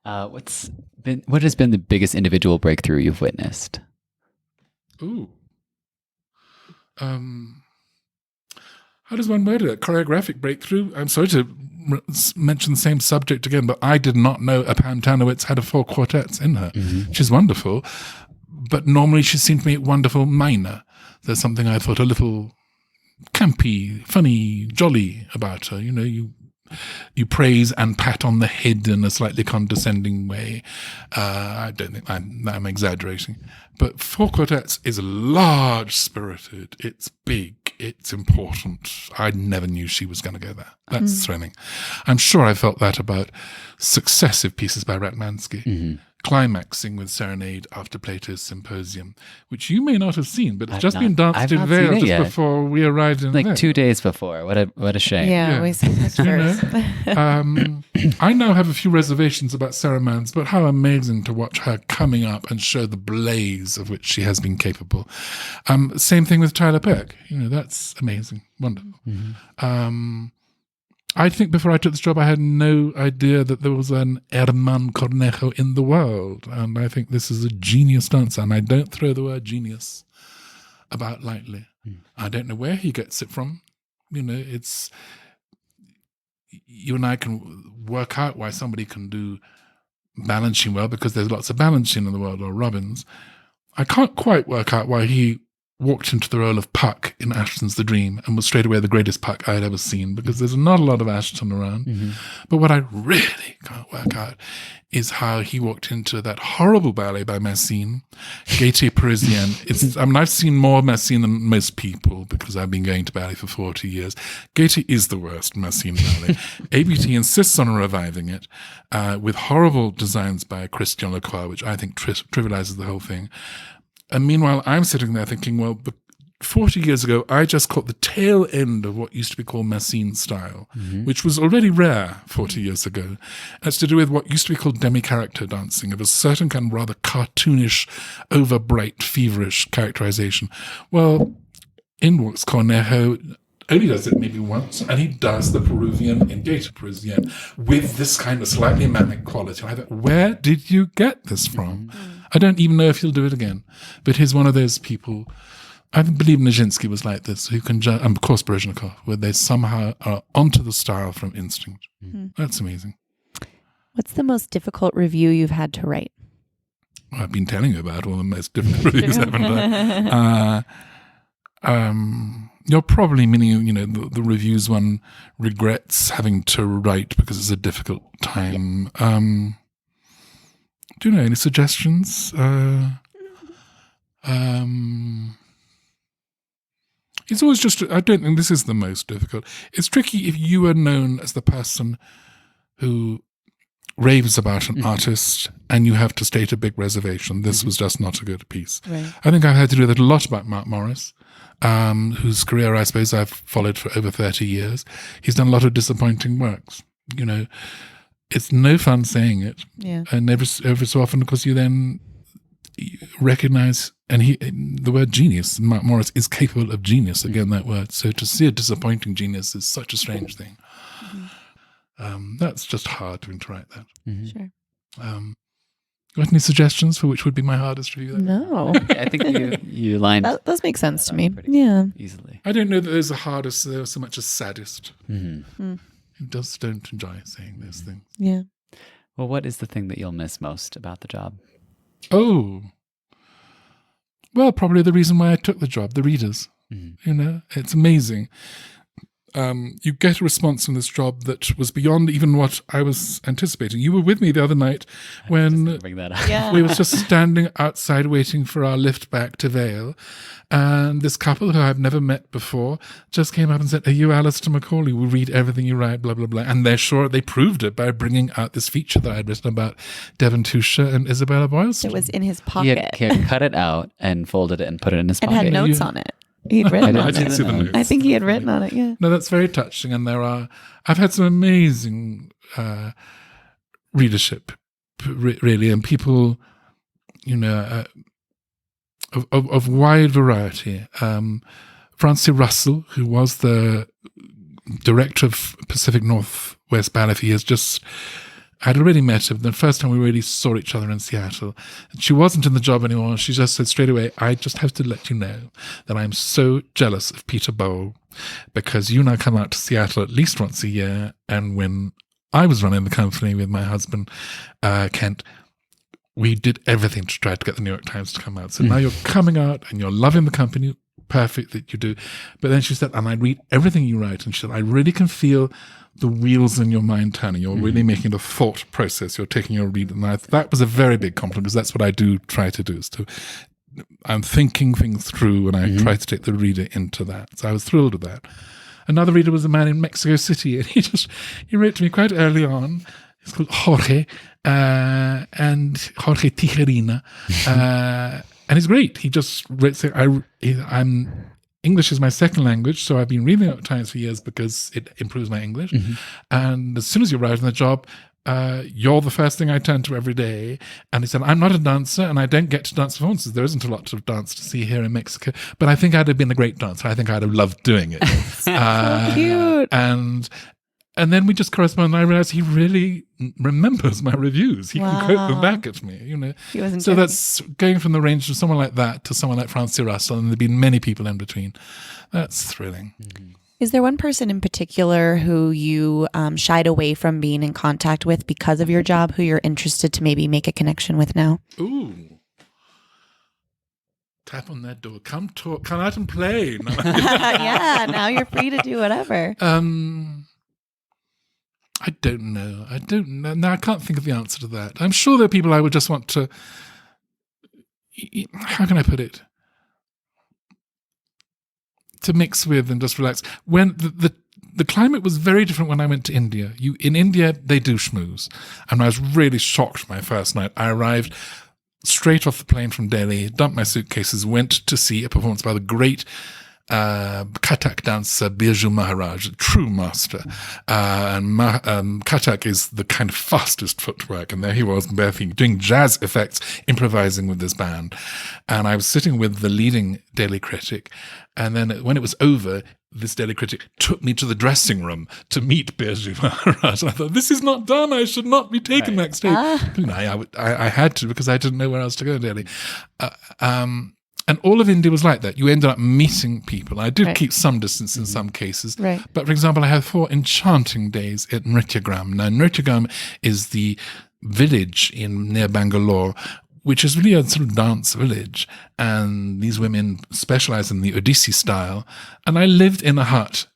What has been the biggest individual breakthrough you've witnessed? Ooh. How does one word it? Choreographic breakthrough? I'm sorry to mention the same subject again, but I did not know Pam Tanowitz had 4 quartets in her. She's wonderful, but normally she seemed to me wonderful minor. There's something I thought a little campy, funny, jolly about her. You know, you praise and pat on the head in a slightly condescending way. I don't think I'm exaggerating. But 4 quartets is large-spirited. It's big. It's important. I never knew she was going to go there. That's thrilling. I'm sure I felt that about successive pieces by Ratmansky. Climaxing with Serenade after Plato's Symposium, which you may not have seen, but it's just been danced in Vale just before we arrived in like there. 2 days before. What a shame. Yeah, we see pictures. I now have a few reservations about Sarah Manns, but how amazing to watch her coming up and show the blaze of which she has been capable. Same thing with Tyler Peck. You know, that's amazing, wonderful. I think before I took this job, I had no idea that there was an Herman Cornejo in the world. And I think this is a genius dancer. And I don't throw the word genius about lightly. I don't know where he gets it from. It's, you and I can work out why somebody can do balancing well, because there's lots of balancing in the world, or Robbins. I can't quite work out why he walked into the role of Puck in Ashton's The Dream and was straight away the greatest Puck I'd ever seen, because there's not a lot of Ashton around. But what I really can't work out is how he walked into that horrible ballet by Massine, Gaieté Parisienne. I've seen more Massine than most people because I've been going to ballet for 40 years. Gaieté is the worst Massine ballet. ABT insists on reviving it with horrible designs by Christian Lacroix, which I think trivializes the whole thing. And meanwhile, I'm sitting there thinking, well, 40 years ago, I just caught the tail end of what used to be called Massine style, which was already rare 40 years ago. It's to do with what used to be called demi-character dancing, of a certain kind of rather cartoonish, over-bright, feverish characterization. Well, in walks Cornejo, only does it maybe once, and he does the Peruvian in Gaieté Parisienne with this kind of slightly manic quality. And I thought, where did you get this from? I don't even know if he'll do it again. But he's one of those people, I believe Nijinsky was like this, who can, and of course Baryshnikov, where they somehow are onto the style from instinct. That's amazing. What's the most difficult review you've had to write? Well, I've been telling you about all the most difficult reviews, haven't I? You're probably meaning, the reviews one regrets having to write because it's a difficult time. Do you know any suggestions? It's always just, I don't think this is the most difficult. It's tricky if you are known as the person who raves about an artist and you have to state a big reservation. This was just not a good piece. Right. I think I've had to do that a lot about Mark Morris, whose career I suppose I've followed for over 30 years. He's done a lot of disappointing works. It's no fun saying it. Yeah. And every so often, of course, you then recognize, and the word genius, Mark Morris is capable of genius, again, that word. So to see a disappointing genius is such a strange thing. That's just hard to write that. Sure. Got any suggestions for which would be my hardest review? No. I think you lined those make sense to me. Yeah. Easily. I don't know that there's a hardest, there's so much as saddest. I just don't enjoy saying those things. Yeah. Well, what is the thing that you'll miss most about the job? Oh. Well, probably the reason why I took the job, the readers. It's amazing. You get a response from this job that was beyond even what I was anticipating. You were with me the other night when we were just standing outside waiting for our lift back to Vale, and this couple who I've never met before just came up and said, "Are you Alastair Macaulay? We read everything you write, blah, blah, blah." And they proved it by bringing out this feature that I'd written about Devon Tusha and Isabella Boylston. It was in his pocket. He had cut it out and folded it and put it in his pocket. And had notes on it. He'd written on didn't see the it. notes. I think he had written on it, yeah. No, that's very touching. And I've had some amazing readership, really, and people, of wide variety. Francie Russell, who was the director of Pacific Northwest Ballet for years, I'd already met her the first time we really saw each other in Seattle. She wasn't in the job anymore. She just said straight away, "I just have to let you know that I'm so jealous of Peter Bowl because you and I come out to Seattle at least once a year. And when I was running the company with my husband, Kent, we did everything to try to get the New York Times to come out. So now you're coming out and you're loving the company. Perfect that you do." But then she said, "And I read everything you write." And she said, "I really can feel the wheels in your mind turning. You're really making a thought process. You're taking your read." And that was a very big compliment, because that's what I do try to do. I'm thinking things through, and I try to take the reader into that. So I was thrilled with that. Another reader was a man in Mexico City, and he wrote to me quite early on. He's called Jorge, and Jorge Tijerina. And he's great. He just writes, English is my second language, so I've been reading the New York Times for years because it improves my English. And as soon as you arrive in the job, you're the first thing I turn to every day. And he said, "I'm not a dancer, and I don't get to dance performances. There isn't a lot of dance to see here in Mexico, but I think I'd have been a great dancer. I think I'd have loved doing it." So cute. And And then we just correspond, and I realized he really remembers my reviews. He can quote them back at me, you know. He wasn't so joking. that's going from the range of someone like that to someone like Francie Russell, and there've been many people in between. That's thrilling. Mm-hmm. Is there one person in particular who you shied away from being in contact with because of your job, who you're interested to maybe make a connection with now? Ooh. Tap on that door. Come talk. Come out and play. No. Yeah, now you're free to do whatever. I don't know. No, I can't think of the answer to that. I'm sure there are people I would just want to. How can I put it? To mix with and just relax. When the climate was very different when I went to India. In India, they do schmooze. And I was really shocked my first night. I arrived straight off the plane from Delhi, dumped my suitcases, went to see a performance by the great Kathak dancer Birju Maharaj, a true master. And Kathak is the kind of fastest footwork. And there he was, barefoot, doing jazz effects, improvising with this band. And I was sitting with the leading Delhi critic. And then when it was over, this Delhi critic took me to the dressing room to meet Birju Maharaj. And I thought, this is not done. I should not be taken backstage. You know, I had to, because I didn't know where else to go in Delhi. And all of India was like that. You ended up meeting people. I did keep some distance in some cases. Right. But for example, I had 4 enchanting days at Nrityagram. Now, Nrityagram is the village near Bangalore, which is really a sort of dance village. And these women specialize in the Odissi style. And I lived in a hut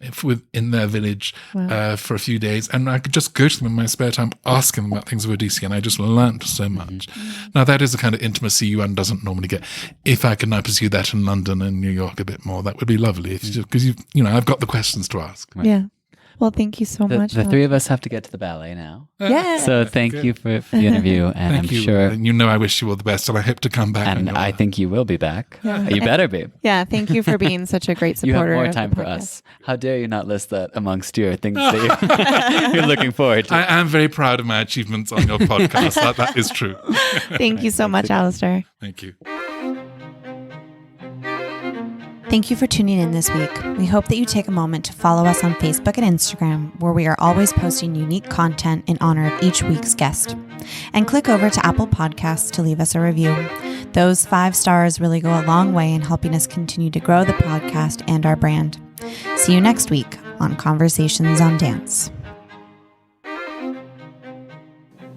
in their village for a few days. And I could just go to them in my spare time, asking them about things of Odissi. And I just learned so much. Now, that is the kind of intimacy one doesn't normally get. If I can now pursue that in London and New York a bit more, that would be lovely. Because, you know, I've got the questions to ask. Right. Yeah. Well, thank you so much. The three of us have to get to the ballet now. Yeah. So thank you for the interview, and Thank I'm you. sure. And you know I wish you all the best, and I hope to come back. And I think you will be back. Yeah. You better be. Yeah, thank you for being such a great You have supporter. more of time the for podcast. us. How dare you not list that amongst your things that you're looking forward to? I am very proud of my achievements on your podcast. that is true. Thank you so much, Alastair. Thank you. Thank you for tuning in this week. We hope that you take a moment to follow us on Facebook and Instagram, where we are always posting unique content in honor of each week's guest. And click over to Apple Podcasts to leave us a review. Those 5 stars really go a long way in helping us continue to grow the podcast and our brand. See you next week on Conversations on Dance.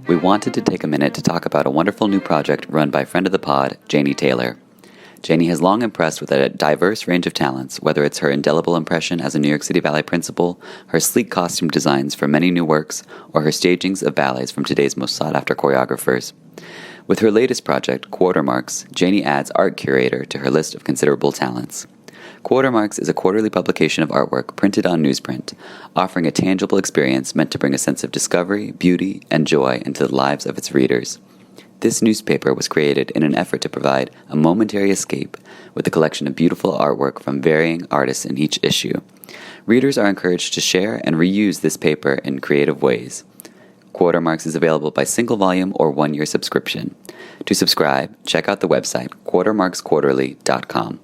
We wanted to take a minute to talk about a wonderful new project run by friend of the pod, Janie Taylor. Janie has long impressed with a diverse range of talents, whether it's her indelible impression as a New York City ballet principal, her sleek costume designs for many new works, or her stagings of ballets from today's most sought-after choreographers. With her latest project, Quartermarks, Janie adds art curator to her list of considerable talents. Quartermarks is a quarterly publication of artwork printed on newsprint, offering a tangible experience meant to bring a sense of discovery, beauty, and joy into the lives of its readers. This newspaper was created in an effort to provide a momentary escape with a collection of beautiful artwork from varying artists in each issue. Readers are encouraged to share and reuse this paper in creative ways. Quartermarks is available by single volume or 1-year subscription. To subscribe, check out the website quartermarksquarterly.com.